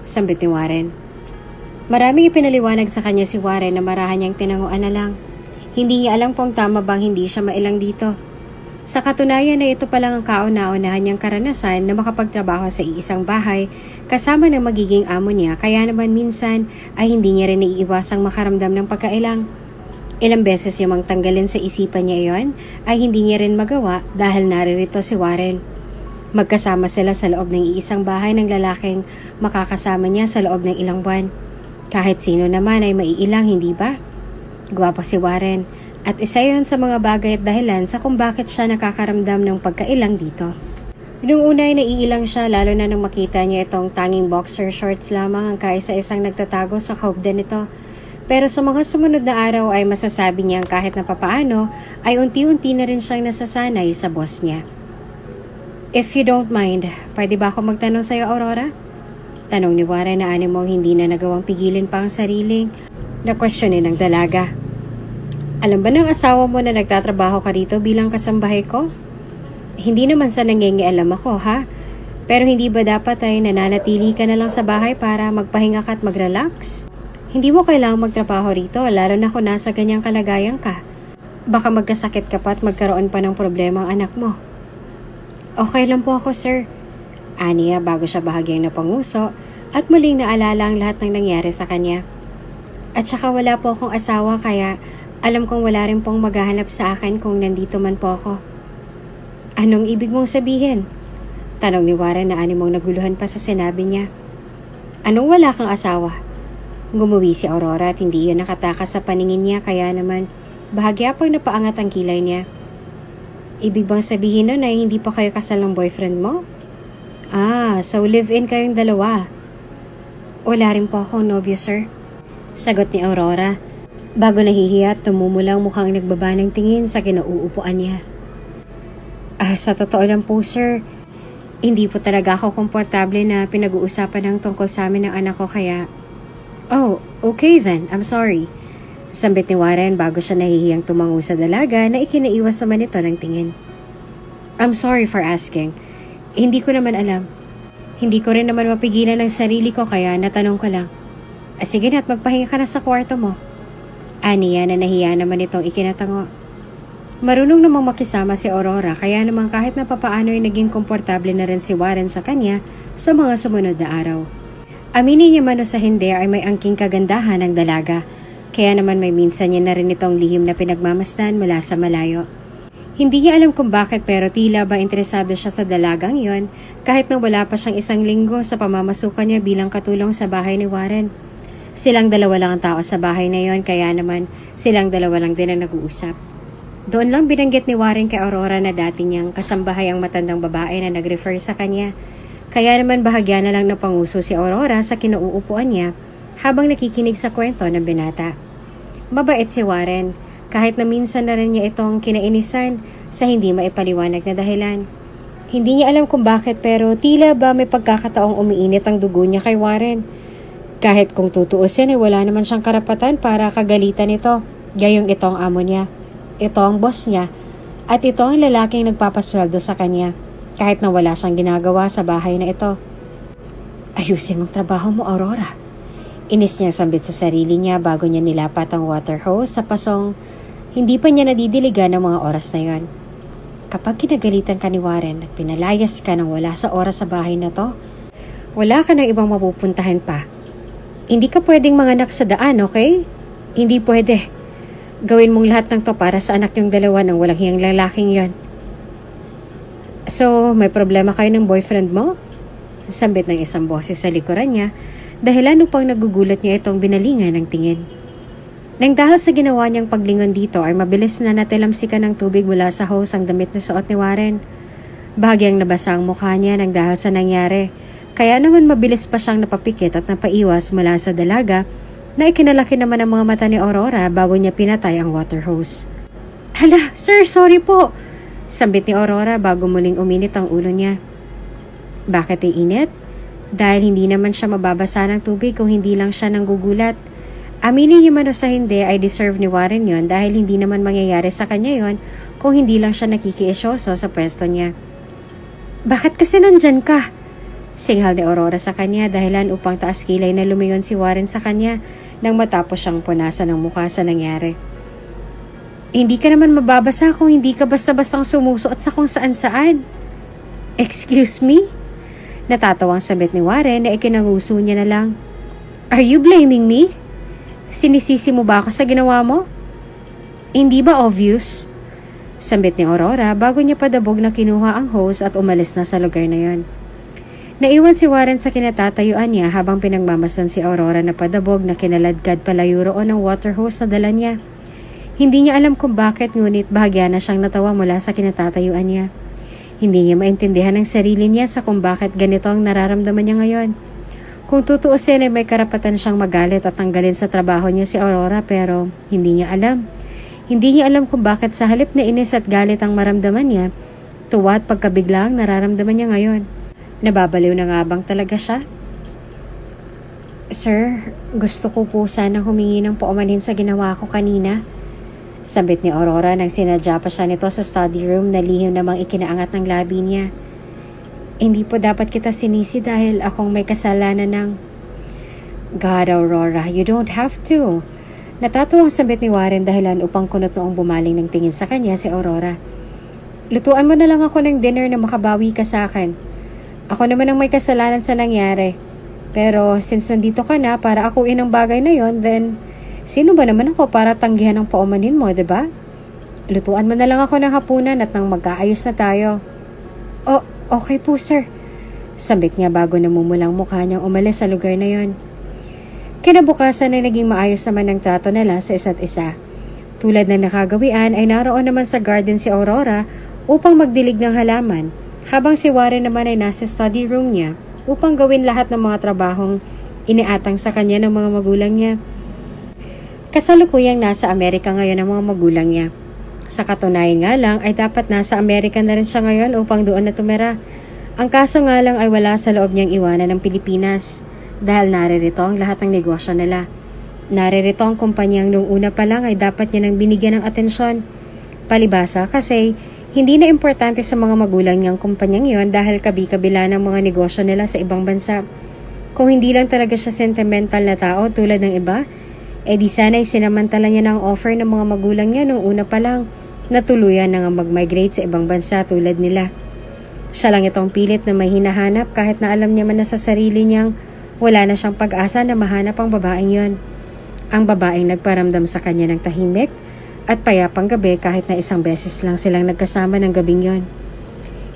Sambit ni Warren. Maraming ipinaliwanag sa kanya si Warren na marahan niyang tinanguan na lang. Hindi niya alam kung tama bang hindi siya mailang dito. Sa katunayan na ito pa lang ang kauna-unahan niyang karanasan na makapagtrabaho sa iisang bahay kasama ng magiging amo niya, kaya naman minsan ay hindi niya rin naiiwasang makaramdam ng pagkailang. Ilang beses niya mang tanggalin sa isipan niya iyon ay hindi niya rin magawa dahil naririto si Warren. Magkasama sila sa loob ng iisang bahay ng lalaking makakasama niya sa loob ng ilang buwan. Kahit sino naman ay maiilang, hindi ba? Gwapo si Warren at isa yon sa mga bagay at dahilan sa kung bakit siya nakakaramdam ng pagkailang dito. Noong una ay naiilang siya lalo na nang makita niya itong tanging boxer shorts lamang ang kaisa-isang nagtatago sa kaubdan nito. Pero sa mga sumunod na araw ay masasabi niyang kahit na papaano ay unti-unti na rin siyang nasasanay sa boss niya. If you don't mind, pwede ba ako magtanong sa'yo, Aurora? Tanong ni Warren na animong hindi na nagawang pigilin pa ang sariling na questionin ng dalaga. Alam ba ng asawa mo na nagtatrabaho ka rito bilang kasambahay ko? Hindi naman sa nangingialam ako, ha? Pero hindi ba dapat ay nananatili ka na lang sa bahay para magpahinga ka at mag-relax? Hindi mo kailangang magtrabaho rito, lalo na kung nasa ganyang kalagayan ka. Baka magkasakit ka pa at magkaroon pa ng problema ang anak mo. Okay lang po ako, sir. Aniya bago siya bahagyang napanguso at muling naalala ang lahat ng nangyari sa kanya. At saka wala po akong asawa kaya alam kong wala rin pong maghahanap sa akin kung nandito man po ako. Anong ibig mong sabihin? Tanong ni Warren na animong naguluhan pa sa sinabi niya. Anong wala kang asawa? Gumuwi si Aurora at hindi yun nakatakas sa paningin niya kaya naman bahagya pang napaangat ang kilay niya. Ibig bang sabihin nun ay hindi pa kayo kasal ng boyfriend mo? So live-in kayong dalawa. Wala rin po akong nobyo, sir. Sagot ni Aurora. Bago nahihiya at tumumulang mukhang nagbaba ng tingin sa kinauupuan niya. Sa totoo lang po, sir, hindi po talaga ako komportable na pinag-uusapan ng tungkol sa amin ng anak ko kaya... Oh, okay then. I'm sorry. Sambit ni Warren bago siya nahihiyang tumango sa dalaga na ikinaiwas naman ito ng tingin. I'm sorry for asking. Hindi ko naman alam. Hindi ko rin naman mapigilan ang sarili ko kaya natanong ko lang. Sige na at magpahinga ka na sa kwarto mo. Aniya na nahiya naman itong ikinatango. Marunong namang makisama si Aurora kaya naman kahit na papaano ay naging komportable na rin si Warren sa kanya sa mga sumunod na araw. Aminin niya man o sa hindi ay may angking kagandahan ng dalaga. Kaya naman may minsan niya na rin itong lihim na pinagmamasdan mula sa malayo. Hindi niya alam kung bakit pero tila ba interesado siya sa dalagang yon kahit na wala pa siyang isang linggo sa pamamasukan niya bilang katulong sa bahay ni Warren. Silang dalawa lang ang tao sa bahay na yon kaya naman silang dalawa lang din ang nag-uusap. Doon lang binanggit ni Warren kay Aurora na dati niyang kasambahay ang matandang babae na nag-refer sa kanya. Kaya naman bahagya na lang napanguso si Aurora sa kinauupuan niya habang nakikinig sa kwento ng binata. Mabait si Warren. Kahit na minsan na rin niya itong kinainisan sa hindi maipaliwanag na dahilan. Hindi niya alam kung bakit pero tila ba may pagkakataong umiinit ang dugo niya kay Warren. Kahit kung tutuusin ay wala naman siyang karapatan para kagalitan ito. Gayong ito ang amo niya. Ito ang boss niya. At ito ang lalaking nagpapasweldo sa kanya. Kahit na wala siyang ginagawa sa bahay na ito. Ayusin mong trabaho mo, Aurora. Inis niya sambit sa sarili niya bago niya nilapat ang water hose sa pasong hindi pa niya nadidiligan ng mga oras na yon. Kapag kinagalitan ka ni Warren at pinalayas ka nang wala sa oras sa bahay na to, wala ka ng ibang mapupuntahan pa. Hindi ka pwedeng manganak sa daan, okay? Hindi pwede. Gawin mong lahat ng to para sa anak niyong dalawa ng walang hiyang lalaking yon. So, may problema kayo ng boyfriend mo? Sambit ng isang boses sa likuran niya, dahilan upang nagugulat niya itong binalingan ng tingin. Nang dahil sa ginawa niyang paglingon dito ay mabilis na natilamsikan ng tubig mula sa hose ang damit na suot ni Warren. Bahagyang nabasa ang mukha niya nang dahil sa nangyari, kaya naman mabilis pa siyang napapikit at napaiwas mula sa dalaga na ikinalaki naman ang mga mata ni Aurora bago niya pinatay ang water hose. Hala, sir, sorry po! Sambit ni Aurora bago muling uminit ang ulo niya. Bakit iinit? Dahil hindi naman siya mababasa ng tubig kung hindi lang siya nanggugulat. Aminin niyo man o sa hindi ay deserve ni Warren yon dahil hindi naman mangyayari sa kanya yon kung hindi lang siya nakikiisyoso sa pwesto niya. Bakit kasi nandyan ka? Singhal ni Aurora sa kanya dahilan upang taas kilay na lumingon si Warren sa kanya nang matapos siyang punasan ng mukha sa nangyari. Hindi ka naman mababasa kung hindi ka basta-bastang sumusuot sa kung saan-saan. Excuse me? Natatawang sabit ni Warren na ikinanguso niya na lang. Are you blaming me? Sinisisi mo ba ako sa ginawa mo? Hindi ba obvious? Sambit ni Aurora bago niya padabog na kinuha ang hose at umalis na sa lugar na yon. Naiwan si Warren sa kinatatayuan niya habang pinagmamasdan si Aurora na padabog na kinaladkad palayo roon ng water hose na dala niya. Hindi niya alam kung bakit ngunit bahagya na siyang natawa mula sa kinatatayuan niya. Hindi niya maintindihan ang sarili niya sa kung bakit ganito ang nararamdaman niya ngayon. Kung tutuusin ay may karapatan siyang magalit at tanggalin sa trabaho niya si Aurora pero hindi niya alam. Hindi niya alam kung bakit sa halip na inis at galit ang maramdaman niya, tuwa at pagkabigla ang nararamdaman niya ngayon. Nababaliw na nga bang talaga siya? Sir, gusto ko po sana humingi ng paumanhin sa ginawa ko kanina. Sambit ni Aurora nang sinadya pa siya nito sa study room na lihim namang ikinaangat ng labi niya. Hindi po dapat kita sinisi dahil akong may kasalanan ng... God, Aurora, you don't have to. Natatuwang sambit ni Warren dahilan upang kunot noong bumaling ng tingin sa kanya si Aurora. Lutuan mo na lang ako ng dinner na makabawi ka sa akin. Ako naman ang may kasalanan sa nangyari. Pero since nandito ka na para akuin ang bagay na yon, then sino ba naman ako para tanggihan ang paumanin mo, diba? Lutuan mo na lang ako ng hapunan at nang magkaayos na tayo. Oh, okay po sir. Sambit niya bago namumulang mukha niyang umalis sa lugar na yon. Kinabukasan ay naging maayos naman ang trato nila sa isa't isa. Tulad ng nakagawian ay naroon naman sa garden si Aurora upang magdilig ng halaman. Habang si Warren naman ay nasa study room niya upang gawin lahat ng mga trabahong iniatang sa kanya ng mga magulang niya. Kasalukuyang nasa Amerika ngayon ang mga magulang niya. Sa katunayan nga lang ay dapat nasa Amerika na rin siya ngayon upang doon na tumira. Ang kaso nga lang ay wala sa loob niyang iwanan ng Pilipinas dahil naririto ang lahat ng negosyo nila. Naririto ang kumpanyang noong una pa lang ay dapat niya nang binigyan ng atensyon. Palibasa kasi hindi na importante sa mga magulang niyang kumpanyang yon dahil kabi-kabila ng mga negosyo nila sa ibang bansa. Kung hindi lang talaga siya sentimental na tao tulad ng iba, di sana'y sinamantala niya ng offer ng mga magulang niya noong una pa lang na tuluyan na nga mag-migrate sa ibang bansa tulad nila. Siya lang itong pilit na may hinahanap kahit na alam niya man na sa sarili niyang wala na siyang pag-asa na mahanap ang babaeng yon. Ang babaeng nagparamdam sa kanya ng tahimik at payapang gabi kahit na isang beses lang silang nagkasama ng gabing yon.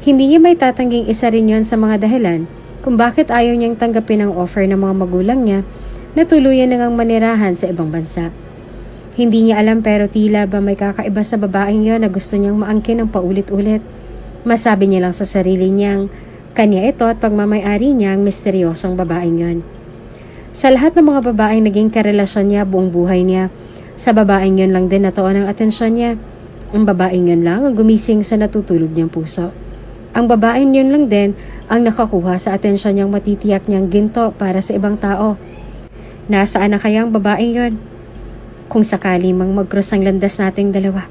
Hindi niya may tatangging isa rin yon sa mga dahilan kung bakit ayaw niyang tanggapin ang offer ng mga magulang niya na tuluyan na ngang manirahan sa ibang bansa. Hindi niya alam pero tila ba may kakaiba sa babaeng yon na gusto niyang maangkin ng paulit-ulit. Masabi niya lang sa sarili niyang kanya ito at pagmamayari niya ang misteryosong babaeng yon. Sa lahat ng mga babaeng naging karelasyon niya buong buhay niya, sa babaeng yon lang din natuon ang atensyon niya. Ang babaeng yon lang ang gumising sa natutulog niyang puso. Ang babaeng yon lang din ang nakakuha sa atensyon niyang matitiyak niyang ginto para sa ibang tao. Nasaan na kaya ang babaeng yon? Kung sakali mang mag-cross ang landas nating dalawa,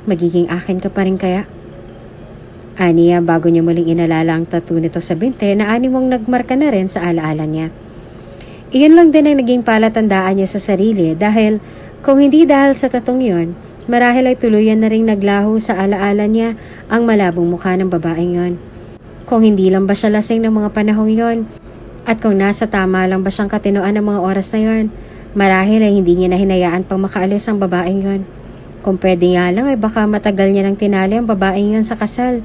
magiging akin ka pa rin kaya? Aniya bago niya muling inalala ang tattoo nito sa binte na animong nagmarka na rin sa alaala niya. Iyon lang din ang naging palatandaan niya sa sarili dahil kung hindi dahil sa tatong yon, marahil ay tuluyan na ring naglaho sa alaala niya ang malabong mukha ng babaeng yon. Kung hindi lang ba siya lasing ng mga panahong yon, at kung nasa tama lang ba siyang katinoan ng mga oras na yon, marahil ay hindi niya na hinayaan pang makaalis ang babaeng yon. Kung pwede nga lang ay baka matagal niya nang tinali ang babaeng yon sa kasal,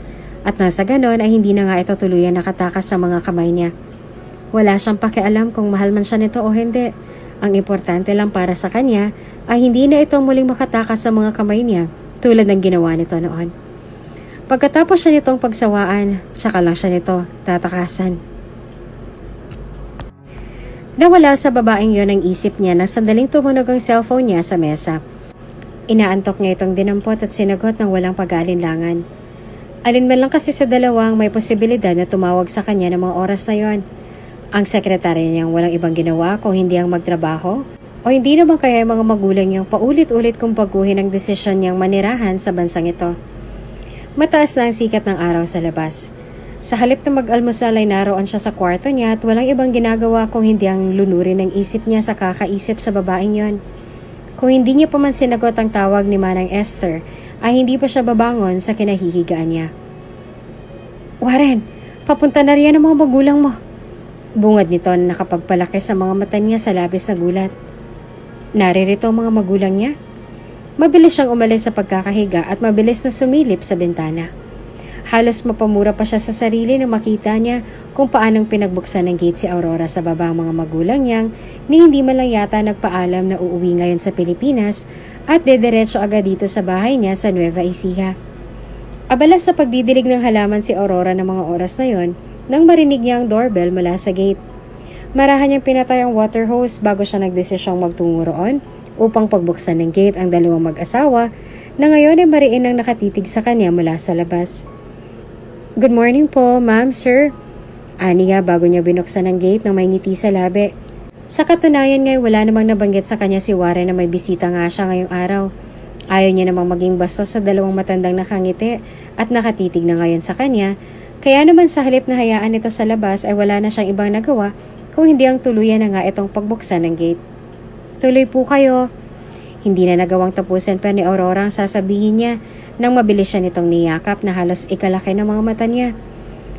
at nasa ganon ay hindi na nga ito tuluyan nakatakas sa mga kamay niya. Wala siyang pakialam kung mahal man siya nito o hindi. Ang importante lang para sa kanya ay hindi na ito muling makatakas sa mga kamay niya tulad ng ginawa nito noon. Pagkatapos siya nitong pagsawaan, tsaka lang siya nito tatakasan. Nawala sa babaeng yon ang isip niya na sandaling tumunog ang cellphone niya sa mesa. Inaantok niya itong dinampot at sinagot ng walang pag-aalinlangan. Alinman lang kasi sa dalawang may posibilidad na tumawag sa kanya ng mga oras na yon. Ang sekretarya niyang walang ibang ginawa kung hindi ang magtrabaho o hindi naman kaya ang mga magulang niyang paulit-ulit kung baguhin ang desisyon niyang manirahan sa bansang ito. Mataas na ang sikat ng araw sa labas. Sa halip na mag-almusal ay naroon siya sa kwarto niya at walang ibang ginagawa kung hindi ang lunurin ng isip niya sa kakaisip sa babaeng yon. Kung hindi niya pa man sinagot ang tawag ni Manang Esther, ay hindi pa siya babangon sa kinahihigaan niya. Warren, papunta na riyan ang mga magulang mo. Bungad nito na nakapagpalaki sa mga mata niya sa labis na gulat. Naririto ang mga magulang niya? Mabilis siyang umalis sa pagkakahiga at mabilis na sumilip sa bintana. Halos mapamura pa siya sa sarili nang makita niya kung paanong pinagbuksan ng gate si Aurora sa baba ang mga magulang niyang ni hindi man lang yata nagpaalam na uuwi ngayon sa Pilipinas at dediretso agad dito sa bahay niya sa Nueva Ecija. Abala sa pagdidilig ng halaman si Aurora ng mga oras na yon nang marinig niya ang doorbell mula sa gate. Marahan niyang pinatay ang water hose bago siya nagdesisyong magtungo roon upang pagbuksan ng gate ang dalawang mag-asawa na ngayon ay mariin ang nakatitig sa kanya mula sa labas. Good morning po, ma'am, sir. Aniya bago niya binuksan ang gate nang may ngiti sa labi. Sa katunayan ngay wala namang nabanggit sa kanya si Warren na may bisita nga siya ngayong araw. Ayaw niya namang maging bastos sa dalawang matandang nakangiti at nakatitig na ngayon sa kanya, kaya naman sa halip na hayaan ito sa labas ay wala na siyang ibang nagawa kung hindi ang tuluyan na nga itong pagbuksan ng gate. Tuloy po kayo. Hindi na nagawang tapusin pa ni Aurora ang sasabihin niya nang mabilis siya nitong niyakap na halos ikalaki ng mga mata niya.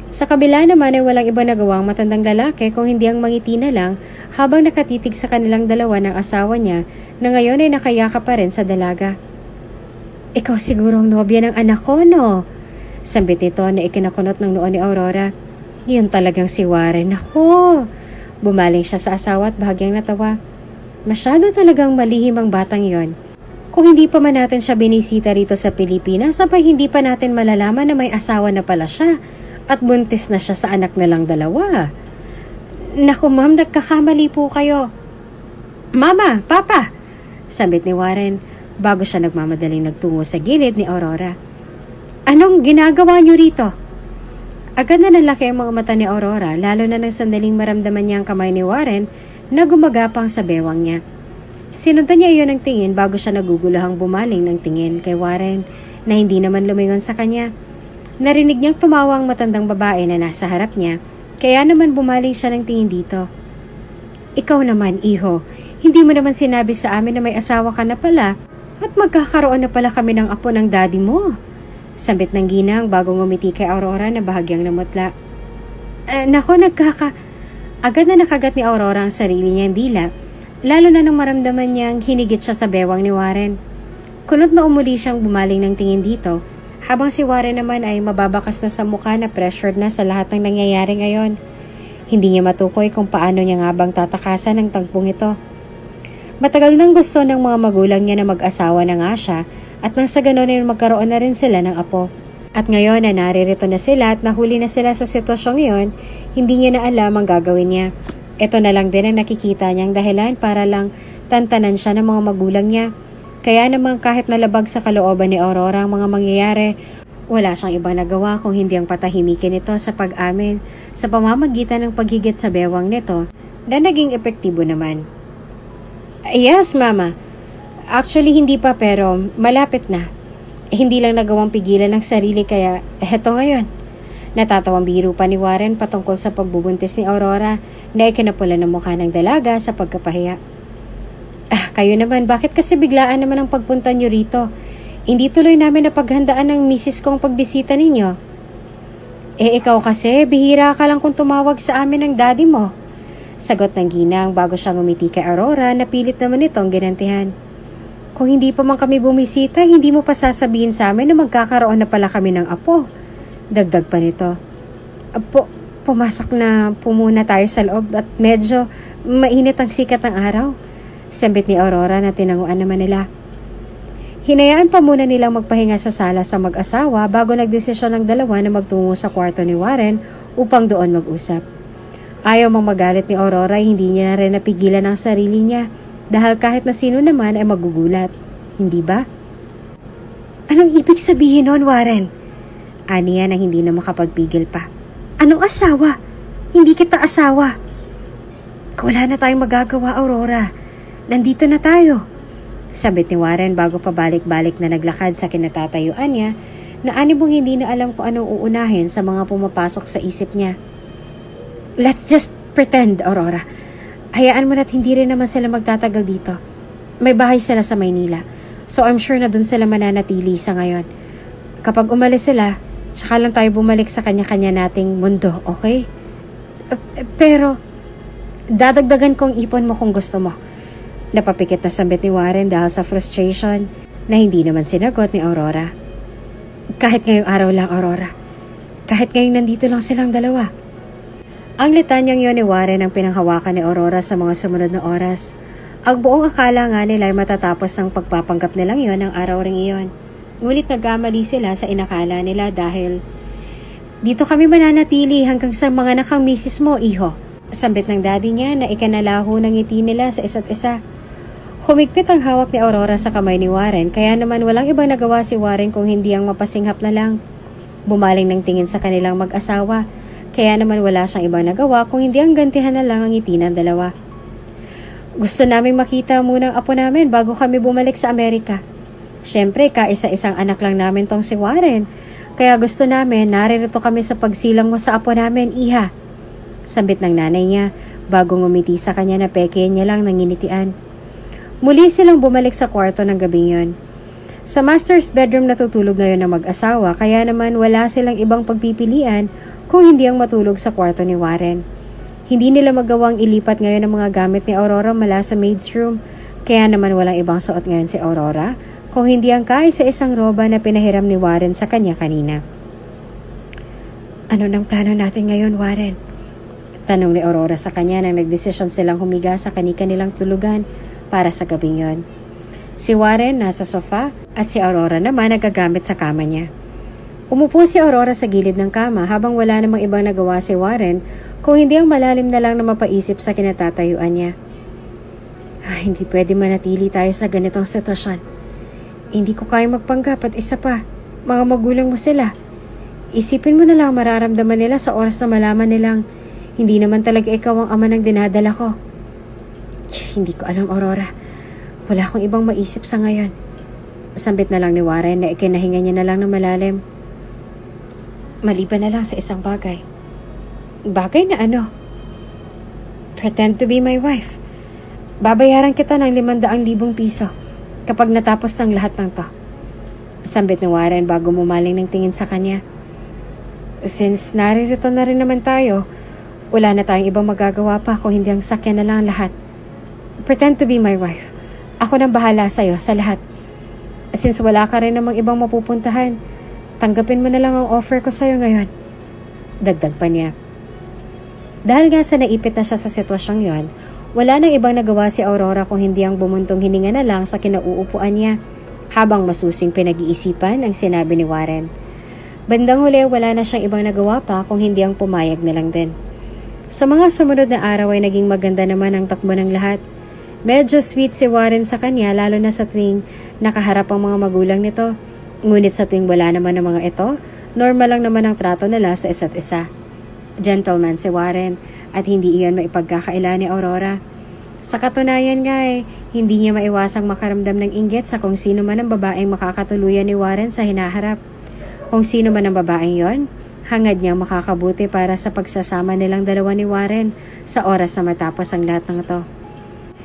Sa kabila naman ay walang iba nagawang matandang lalaki kung hindi ang mangiti na lang habang nakatitig sa kanilang dalawa ng asawa niya na ngayon ay nakayakap pa rin sa dalaga. Ikaw siguro ang nobya ng anak ko, no? Sambit nito na ikinakunot ng noo ni Aurora. Yun talagang si Warren. Ako! Bumaling siya sa asawa at bahagyang natawa. Masyado talagang malihim ang batang yon. Kung hindi pa man natin siya binisita rito sa Pilipinas, sabay hindi pa natin malalaman na may asawa na pala siya at buntis na siya sa anak na lang dalawa. Naku ma'am, nagkakamali po kayo. Mama, Papa! Sambit ni Warren bago siya nagmamadaling nagtungo sa gilid ni Aurora. Anong ginagawa niyo rito? Agad na nalaki ang mga mata ni Aurora lalo na nang sandaling maramdaman niya ang kamay ni Warren na gumagapang sa bewang niya. Sinundan niya iyon ng tingin bago siya naguguluhang bumaling ng tingin kay Warren na hindi naman lumingon sa kanya. Narinig niyang tumawa ang matandang babae na nasa harap niya, kaya naman bumaling siya ng tingin dito. Ikaw naman, iho, hindi mo naman sinabi sa amin na may asawa ka na pala at magkakaroon na pala kami ng apo ng daddy mo. Sambit ng ginang bago ngumiti kay Aurora na bahagyang namutla. Nako, Agad na nakagat ni Aurora ang sarili niyang dila, lalo na nang maramdaman niyang hinigit siya sa bewang ni Warren. Kulot na umuli siyang bumaling ng tingin dito, habang si Warren naman ay mababakas na sa mukha na pressured na sa lahat ng nangyayari ngayon. Hindi niya matukoy kung paano niya nga bang tatakasan ang tagpong ito. Matagal nang gusto ng mga magulang niya na mag-asawa na nga siya at nang sa ganon ay magkaroon na rin sila ng apo. At ngayon na naririto na sila at nahuli na sila sa sitwasyong iyon, hindi niya na alam ang gagawin niya. Ito na lang din ang nakikita niyang dahilan para lang tantanan siya ng mga magulang niya. Kaya naman kahit nalabag sa kalooban ni Aurora ang mga mangyayari, wala siyang ibang nagawa kung hindi ang patahimikin ito sa pag-amin sa pamamagitan ng paghigit sa bewang nito na naging epektibo naman. Yes, Mama. Actually, hindi pa pero malapit na. Hindi lang nagawang pigilan ng sarili kaya eto ngayon. Natatawang biro pa ni Warren patungkol sa pagbubuntis ni Aurora na ikinapula ng mukha ng dalaga sa pagkapahiya. Kayo naman, bakit kasi biglaan naman ang pagpunta niyo rito? Hindi tuloy namin napaghandaan ng misis kong pagbisita ninyo. Ikaw kasi, bihira ka lang kung tumawag sa amin ng daddy mo. Sagot ng ginang bago siya ngumiti kay Aurora na pilit naman itong ginantihan. Kung hindi pa man kami bumisita, hindi mo pa sasabihin sa amin na magkakaroon na pala kami ng apo. Dagdag pa nito. Pumasok na po muna tayo sa loob at medyo mainit ang sikat ng araw. Sambit ni Aurora na tinanguan naman nila. Hinayaan pa muna nilang magpahinga sa sala sa mag-asawa bago nagdesisyon ng dalawa na magtungo sa kwarto ni Warren upang doon mag-usap. Ayaw mang magalit ni Aurora, hindi niya na rin napigilan ang sarili niya dahil kahit na sino naman ay magugulat. Hindi ba? Anong ibig sabihin nun, Warren? Aniya nang hindi na makapagpigil pa. Anong asawa? Hindi kita asawa. Wala na tayong magagawa, Aurora. Nandito na tayo. Sabit ni Warren bago pabalik-balik na naglakad sa kinatatayuan niya na anibong hindi na alam kung anong uunahin sa mga pumapasok sa isip niya. Let's just pretend, Aurora. Hayaan mo na't hindi rin naman sila magtatagal dito. May bahay sila sa Maynila. So I'm sure na dun sila mananatili sa ngayon. Kapag umalis sila, tsaka lang tayo bumalik sa kanya-kanya nating mundo, okay? Pero, dadagdagan kong ipon mo kung gusto mo. Napapikit na sambit ni Warren dahil sa frustration na hindi naman sinagot ni Aurora. Kahit ngayong araw lang, Aurora. Kahit ngayong nandito lang silang dalawa. Ang litanyang yon ni Warren ang pinanghawakan ni Aurora sa mga sumunod na oras. Ang buong akala nga nila ay matatapos ng pagpapanggap nilang yon ang araw ring iyon. Ngunit nagkamali sila sa inakala nila dahil dito kami mananatili hanggang sa mga nakang misis mo, iho. Sambit ng daddy niya na ikanalaho ng ngiti nila sa isa't isa. Humigpit ang hawak ni Aurora sa kamay ni Warren kaya naman walang ibang nagawa si Warren kung hindi ang mapasinghap na lang. Bumaling ng tingin sa kanilang mag-asawa kaya naman wala siyang ibang nagawa kung hindi ang gantihan na lang ang ngiti ng dalawa. Gusto naming makita muna ang apo namin bago kami bumalik sa Amerika. Siyempre, kaisa-isang anak lang namin tong si Warren. Kaya gusto namin, naririto kami sa pagsilang mo sa apo namin, iha. Sambit ng nanay niya, bago ngumiti sa kanya na peke niya lang nanginitian. Muli silang bumalik sa kwarto ng gabing yon. Sa master's bedroom natutulog ngayon ang mag-asawa, kaya naman wala silang ibang pagpipilian kung hindi ang matulog sa kwarto ni Warren. Hindi nila magawang ilipat ngayon ang mga gamit ni Aurora mula sa maid's room, kaya naman walang ibang suot ngayon si Aurora, kung hindi ang kaisa-isang roba na pinahiram ni Warren sa kanya kanina. Ano nang plano natin ngayon, Warren? Tanong ni Aurora sa kanya nang nagdesisyon silang humiga sa kani-kanilang tulugan para sa gabing yon. Si Warren nasa sofa at si Aurora naman nagagamit sa kama niya. Umupo si Aurora sa gilid ng kama habang wala namang ibang nagawa si Warren kung hindi ang malalim na lang na mapaisip sa kinatatayuan niya. Hindi pwede manatili tayo sa ganitong sitwasyon. Hindi ko kayang magpanggap at isa pa, mga magulang mo sila. Isipin mo na lang mararamdaman nila sa oras na malaman nilang hindi naman talaga ikaw ang ama ng dinadala ko. Hindi ko alam, Aurora. Wala akong ibang maisip sa ngayon. Sambit na lang ni Warren na ikinahinga niya na lang ng malalim. Maliban na lang sa isang bagay. Bagay na ano? Pretend to be my wife. Babayaran kita ng 500,000 piso kapag natapos ng lahat ng to. Sambit ni Warren bago mumaling ng tingin sa kanya. Since naririto na rin naman tayo, wala na tayong ibang magagawa pa kung hindi ang sakyan na lang lahat. Pretend to be my wife. Ako nang bahala sa'yo sa lahat. Since wala ka rin namang ibang mapupuntahan, tanggapin mo na lang ang offer ko sa'yo ngayon. Dagdag pa niya. Dahil nga sa naipit na siya sa sitwasyong yon, wala nang ibang nagawa si Aurora kung hindi ang bumuntong hininga na lang sa kinauupuan niya habang masusing pinag-iisipan ang sinabi ni Warren. Bandang huli wala na siyang ibang nagawa pa kung hindi ang pumayag na lang din. Sa mga sumunod na araw ay naging maganda naman ang takbo ng lahat. Medyo sweet si Warren sa kanya lalo na sa tuwing nakaharap ang mga magulang nito. Ngunit sa tuwing wala naman ang mga ito, normal lang naman ang trato nila sa isa't isa. Gentleman si Warren at hindi iyon maipagkakaila ni Aurora. Sa katunayan nga hindi niya maiwasang makaramdam ng inggit sa kung sino man ang babaeng makakatuluyan ni Warren sa hinaharap. Kung sino man ang babaeng yon, hangad niyang makakabuti para sa pagsasama nilang dalawa ni Warren sa oras na matapos ang lahat ng ito.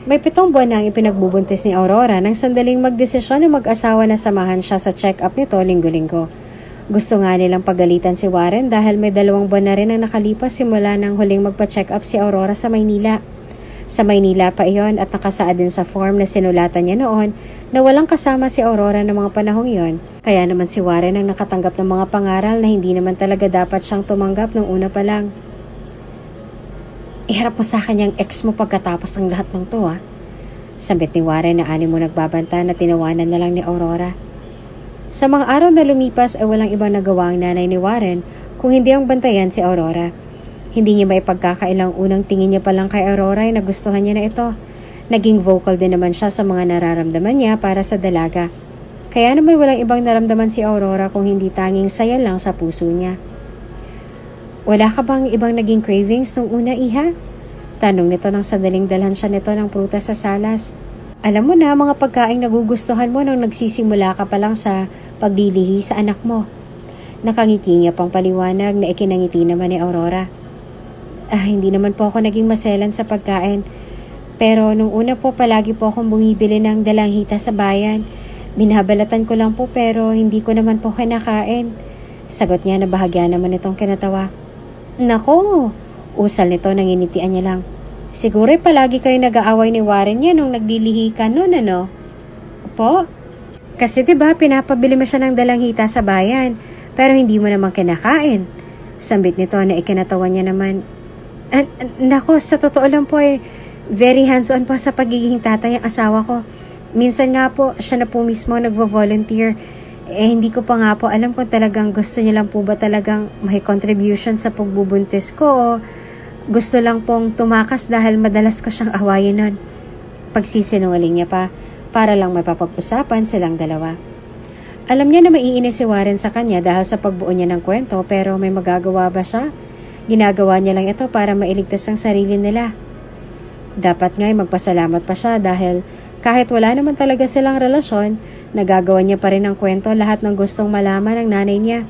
May 7 buwan na ang ipinagbubuntis ni Aurora nang sandaling magdesisyon na mag-asawa na samahan siya sa check-up nito linggo-linggo. Gusto nga nilang pagalitan si Warren dahil may 2 buwan na rin ang nakalipas simula nang huling magpa-check up si Aurora sa Maynila. Sa Maynila pa iyon at nakasaad din sa form na sinulatan niya noon na walang kasama si Aurora ng mga panahong iyon. Kaya naman si Warren ang nakatanggap ng mga pangaral na hindi naman talaga dapat siyang tumanggap nung una pa lang. Iharap mo sa kanyang ex mo pagkatapos ng lahat ng to, ha? Sambit ni Warren na ani mo nagbabanta na tinawanan na lang ni Aurora. Sa mga araw na lumipas ay walang ibang nagawa ang nanay ni Warren kung hindi ang bantayan si Aurora. Hindi niya maipagkakailang unang tingin niya palang kay Aurora ay nagustuhan niya na ito. Naging vocal din naman siya sa mga nararamdaman niya para sa dalaga. Kaya naman walang ibang naramdaman si Aurora kung hindi tanging saya lang sa puso niya. Wala ka bang ibang naging cravings nung una, Iha? Tanong nito nang sandaling dalhan siya nito ng prutas sa salas. Alam mo na mga pagkaing nagugustuhan mo nung nagsisimula ka pa lang sa paglilihi sa anak mo. Nakangiti niya pang paliwanag na ikinangiti naman ni Aurora. Hindi naman po ako naging maselan sa pagkain. Pero nung una po palagi po akong bumibili ng dalanghita sa bayan. Binabalatan ko lang po pero hindi ko naman po kinakain. Sagot niya na bahagya naman itong kinatawa. Nako, usal nito nang initian niya lang. Siguro palagi kayo nag-aaway ni Warren niya nung naglilihi ka nun, ano? Opo? Kasi diba pinapabili mo siya ng dalanghita sa bayan pero hindi mo naman kinakain. Sambit nito na ikinatawa niya naman. Nako, sa totoo lang po very hands-on po sa pagiging tatay ang asawa ko. Minsan nga po, siya na po mismo nagvo-volunteer. Hindi ko pa nga po alam kung talagang gusto niya lang po ba talagang may contribution sa pagbubuntis ko o gusto lang pong tumakas dahil madalas ko siyang awayin nun. Pagsisinungaling niya pa para lang may papag-usapan silang dalawa. Alam niya na maiinis si Warren sa kanya dahil sa pagbuo niya ng kwento pero may magagawa ba siya? Ginagawa niya lang ito para mailigtas ang sarili nila. Dapat nga'y magpasalamat pa siya dahil kahit wala naman talaga silang relasyon, nagagawa niya pa rin ang kwento lahat ng gustong malaman ng nanay niya.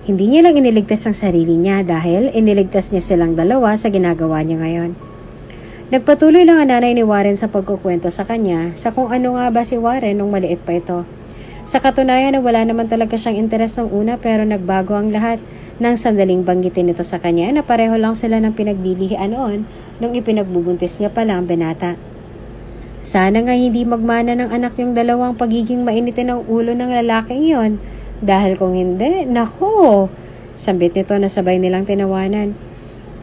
Hindi niya lang iniligtas ang sarili niya dahil iniligtas niya silang dalawa sa ginagawa niya ngayon. Nagpatuloy lang ang nanay ni Warren sa pagkukwento sa kanya sa kung ano nga ba si Warren nung maliit pa ito. Sa katunayan na wala naman talaga siyang interes ng una pero nagbago ang lahat nang sandaling banggitin ito sa kanya na pareho lang sila ng pinaglilihian noon nung ipinagbubuntis niya pala ang binata. Sana nga hindi magmana ng anak yung dalawang pagiging mainitin ng ulo ng lalaking yon. Dahil kung hindi, nako! Sambit nito na sabay nilang tinawanan.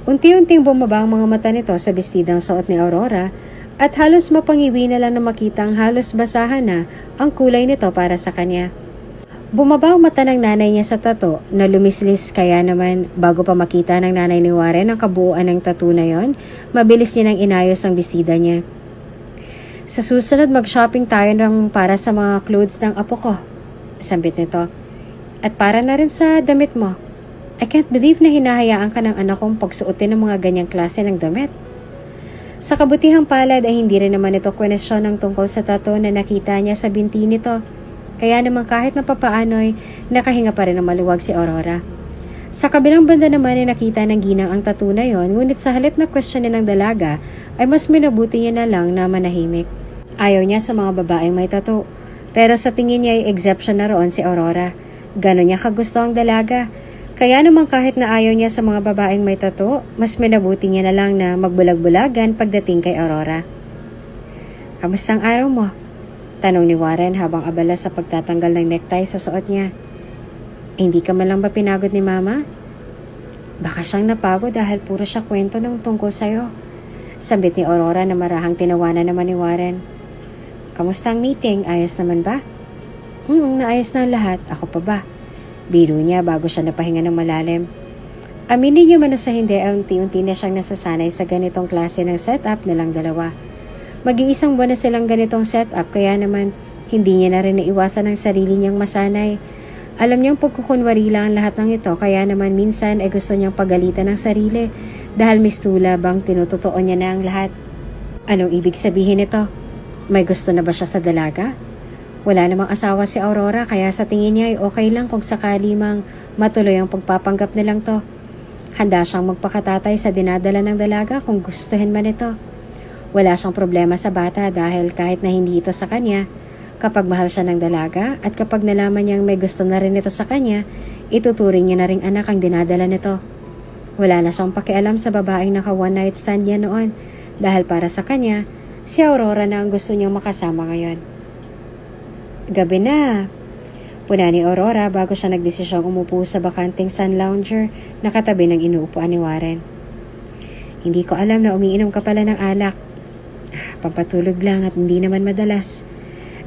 Unti-unting bumaba ang mga mata nito sa bestidang suot ni Aurora at halos mapangiwi na lang na makita ang halos basahan na ang kulay nito para sa kanya. Bumaba ang mata ng nanay niya sa tato na lumislis kaya naman bago pa makita ng nanay ni Warren ang kabuuan ng tattoo na yon, mabilis niya nang inayos ang bestida niya. Sa susunod mag-shopping tayo ng para sa mga clothes ng apo ko. Sambit nito. At para na rin sa damit mo. I can't believe na hinahayaan ka ng anak kong pagsuotin ng mga ganyang klase ng damit. Sa kabutihang palad ay hindi rin naman ito kwenesyon ng tungkol sa tattoo na nakita niya sa binti nito. Kaya naman kahit na papaano'y nakahinga pa rin ng maluwag si Aurora. Sa kabilang banda naman ay nakita ng ginang ang tattoo na yon, ngunit sa halip na questionin ng dalaga ay mas minabuti niya na lang na manahimik. Ayaw niya sa mga babaeng may tattoo. Pero sa tingin niya ay exception na roon si Aurora. Ganon niya kagusto ang dalaga. Kaya naman kahit na ayaw niya sa mga babaeng may tattoo, mas minabuti niya na lang na magbulag-bulagan pagdating kay Aurora. Kamusta ang araw mo? Tanong ni Warren habang abala sa pagtatanggal ng necktie sa suot niya. Hindi ka man lang ba pinagod ni Mama? Baka siyang napagod dahil puro siya kwento ng tungkol sa'yo. Sambit ni Aurora na marahang tinawanan naman ni Warren. Kamusta ang meeting? Ayos naman ba? Naayos na ang lahat. Ako pa ba? Biro niya bago siya napahinga ng malalim. Aminin niyo man o sa hindi, unti-unti na siyang nasasanay sa ganitong klase ng setup nilang dalawa. Mag-iisang buwan na silang ganitong setup kaya naman hindi niya na rin naiwasan ang sarili niyang masanay. Alam niyang pagkukunwari lang ang lahat ng ito kaya naman minsan ay gusto niyang pagalitan ng sarili dahil mistula bang tinutotoo niya na ang lahat. Anong ibig sabihin nito? May gusto na ba siya sa dalaga? Wala namang asawa si Aurora kaya sa tingin niya ay okay lang kung sakali mang matuloy ang pagpapanggap nilang to. Handa siyang magpakatatay sa dinadala ng dalaga kung gustuhin man ito. Wala siyang problema sa bata dahil kahit na hindi ito sa kanya, kapag mahal siya ng dalaga at kapag nalaman niyang may gusto na rin ito sa kanya, ituturing niya na ring anak ang dinadala nito. Wala na siyang pakialam sa babaeng naka one night stand niya noon dahil para sa kanya, si Aurora na ang gusto niyang makasama ngayon. Gabi na. Puna ni Aurora bago siya nagdesisyong umupo sa bakanting sun lounger na katabi ng inuupuan ni Warren. Hindi ko alam na umiinom ka pala ng alak. Pampatulog lang at hindi naman madalas.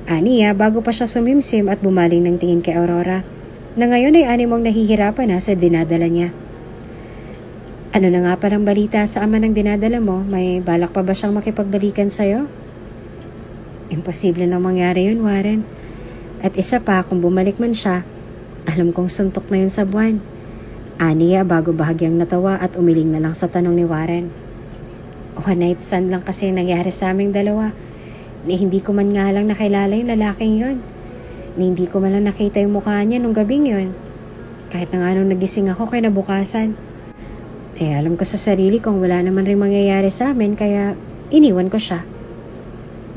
Aniya bago pa siya sumimsim at bumaling ng tingin kay Aurora na ngayon ay animong nahihirapan na sa dinadala niya. Ano na nga palang balita sa ama ng dinadala mo? May balak pa ba siyang makipagbalikan sa'yo? Imposible na mangyari yun, Warren. At isa pa, kung bumalik man siya, alam kong suntok na yun sa buwan. Aniya bago bahagyang natawa at umiling na lang sa tanong ni Warren. One night stand lang kasi nangyari sa aming dalawa. Ni hindi ko man nga lang nakilala yung lalaking yun. Ni hindi ko man lang nakita yung mukha niya nung gabing yun. Kahit na nga nung nagising ako kinabukasan. Alam ko sa sarili kong wala naman rin mangyayari sa amin kaya iniwan ko siya.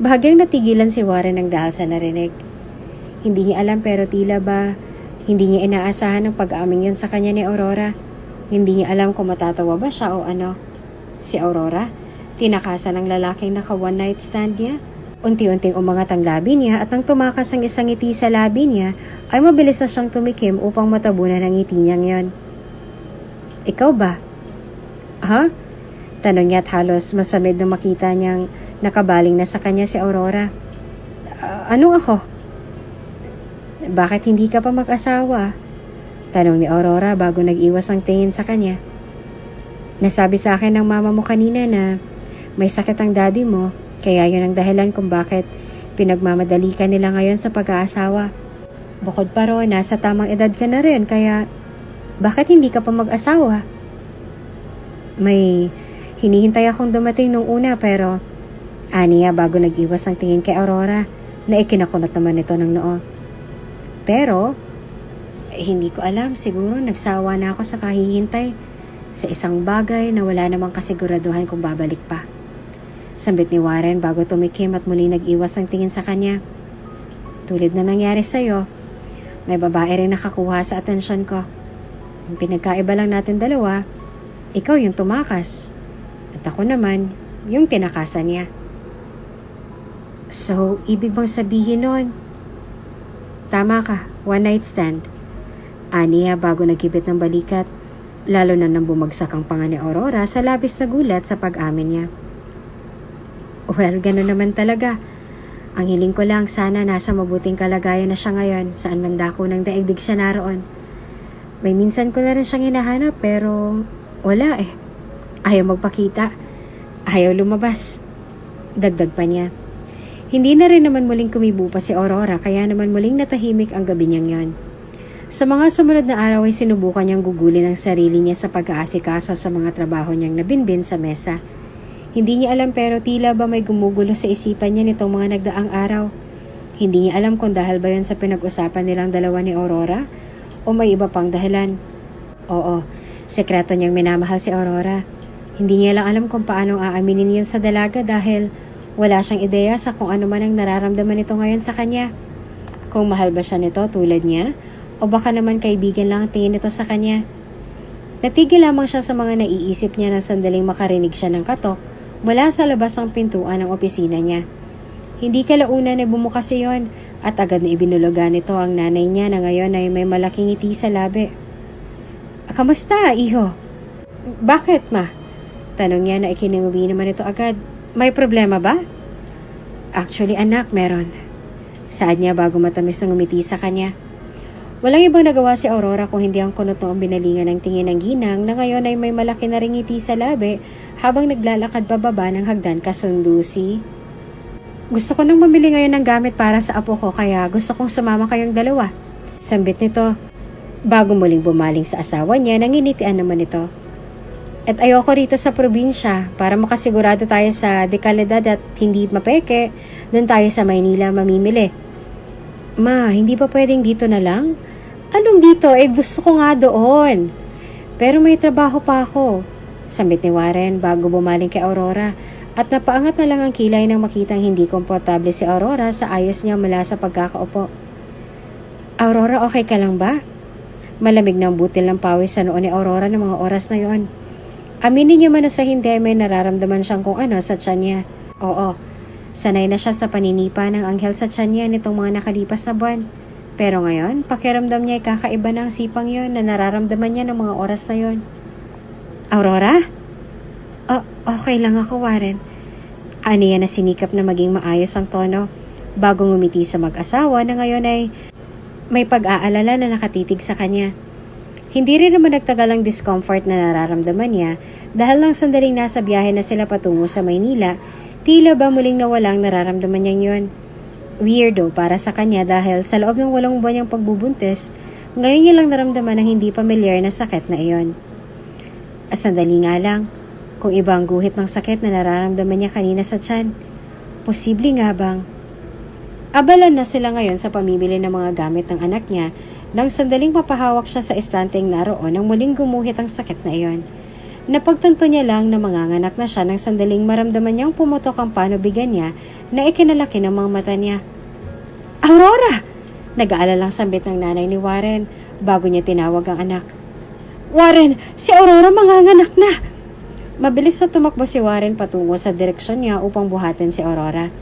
Bahagyang natigilan si Warren ng dahil sa narinig. Hindi niya alam pero tila ba hindi niya inaasahan ang pag-aaming yun sa kanya ni Aurora. Hindi niya alam kung matatawa ba siya o ano. Si Aurora, tinakasan ng lalaking naka one night stand niya. Unti-unting umangat ang labi niya at nang tumakas ang isang ngiti sa labi niya ay mabilis na siyang tumikim upang matabunan ang ngiti niyang yon. Ikaw ba? Ha? Tanong niya at halos masamid na makita niyang nakabaling na sa kanya si Aurora. Anong ako? Bakit hindi ka pa mag-asawa? Tanong ni Aurora bago nag-iwas ang tingin sa kanya. Nasabi sa akin ng mama mo kanina na may sakit ang daddy mo, kaya yun ang dahilan kung bakit pinagmamadali ka nila ngayon sa pag-aasawa. Bukod pa ron, nasa tamang edad ka na rin, kaya bakit hindi ka pa mag-asawa? May hinihintay akong dumating nung una pero aniya bago nag-iwas ang tingin kay Aurora na ikinakunot naman ito ng noo. Pero hindi ko alam, siguro nagsawa na ako sa kahihintay sa isang bagay na wala namang kasiguraduhan kung babalik pa. Sambit ni Warren bago tumikim at muli nag-iwas ang tingin sa kanya. Tulad na nangyari sa'yo, may babae rin nakakuha sa atensyon ko. Ang pinagkaiba lang natin dalawa, ikaw yung tumakas. At ako naman, yung tinakasan niya. So, ibig bang sabihin nun? Tama ka, one night stand. Aniya bago nagkibit ng balikat, lalo na nang bumagsak ang panga ni Aurora sa labis na gulat sa pag-amin niya. Well, gano'n naman talaga. Ang hiling ko lang sana nasa mabuting kalagayan na siya ngayon, saan man dako ng daigdig siya naroon. May minsan ko na rin siyang hinahanap pero wala eh. Ayaw magpakita. Ayaw lumabas. Dagdag pa niya. Hindi na rin naman muling kumibo pa si Aurora kaya naman muling natahimik ang gabi niyang yon. Sa mga sumunod na araw ay sinubukan niyang gugulin ang sarili niya sa pag-aasikaso sa mga trabaho niyang nabinbin sa mesa. Hindi niya alam pero tila ba may gumugulo sa isipan niya nitong mga nagdaang araw. Hindi niya alam kung dahil ba yun sa pinag-usapan nilang dalawa ni Aurora o may iba pang dahilan. Oo, sekreto niyang minamahal si Aurora. Hindi niya lang alam kung paanong aaminin yun sa dalaga dahil wala siyang ideya sa kung ano man ang nararamdaman nito ngayon sa kanya. Kung mahal ba siya nito tulad niya o baka naman kaibigan lang ang tingin nito sa kanya. Natigil lamang siya sa mga naiisip niya na sandaling makarinig siya ng katok mula sa labas ng pintuan ng opisina niya. Hindi kalaunan na bumukas iyon at agad na ibinulugan nito ang nanay niya na ngayon ay may malaking ngiti sa labi. Kamusta, iho? Bakit, ma? Tanong niya na ikininguwi naman ito agad. May problema ba? Actually, anak, meron. Saad niya bago matamis na ngumiti sa kanya. Walang ibang nagawa si Aurora kung hindi ang kunot noong binalingan ng tingin ng ginang na ngayon ay may malaki na ring ngiti sa labi habang naglalakad pababa ng hagdan kasundusi. Gusto ko nang mamili ngayon ng gamit para sa apo ko kaya gusto kong sumama kayong dalawa. Sambit nito. Bago muling bumaling sa asawa niya, nanginitian naman ito. At ayoko rito sa probinsya para makasigurado tayo sa dekalidad at hindi mapeke, doon tayo sa Maynila mamimili. Ma, hindi pa pwedeng dito na lang? Anong dito? Gusto ko nga doon. Pero may trabaho pa ako. Sambit ni Warren bago bumaling kay Aurora at napaangat na lang ang kilay nang makitang hindi komportable si Aurora sa ayos niya mula sa pagkakaupo. Aurora, okay ka lang ba? Malamig ng butil ng pawis sa noo ni Aurora ng mga oras na yon. Aminin niya man o sa hindi ay may nararamdaman siyang kung ano sa tiyan niya. Oo, sanay na siya sa paninipa ng anghel sa tiyan niya nitong mga nakalipas na buwan. Pero ngayon, pakiramdam niya ay kakaiba ng sipang yon na nararamdaman niya ng mga oras na yon. Aurora? Okay lang ako, Warren. Aniya na sinikap na maging maayos ang tono bago ngumiti sa mag-asawa na ngayon ay may pag-aalala na nakatitig sa kanya. Hindi rin naman nagtagal ang discomfort na nararamdaman niya dahil lang sandaling nasa biyahe na sila patungo sa Maynila, tila ba muling nawalang nararamdaman niyang yun. Weirdo para sa kanya dahil sa loob ng 8 buwan niyang pagbubuntis, ngayon niya lang naramdaman ang hindi pamilyar na sakit na iyon. Sandali nga lang, kung iba ang guhit ng sakit na nararamdaman niya kanina sa tiyan, posible nga bang? Abalan na sila ngayon sa pamimili ng mga gamit ng anak niya nang sandaling mapahawak siya sa estanteng naroon nang muling gumuhit ang sakit na iyon. Napagtanto niya lang na manganganak na siya nang sandaling maramdaman niyang pumutok ang panubigan niya na ikinalaki ng mga mata niya. Aurora! Nag-aalalang sambit ng nanay ni Warren bago niya tinawag ang anak. Warren, si Aurora manganganak na! Mabilis na tumakbo si Warren patungo sa direksyon niya upang buhatin si Aurora.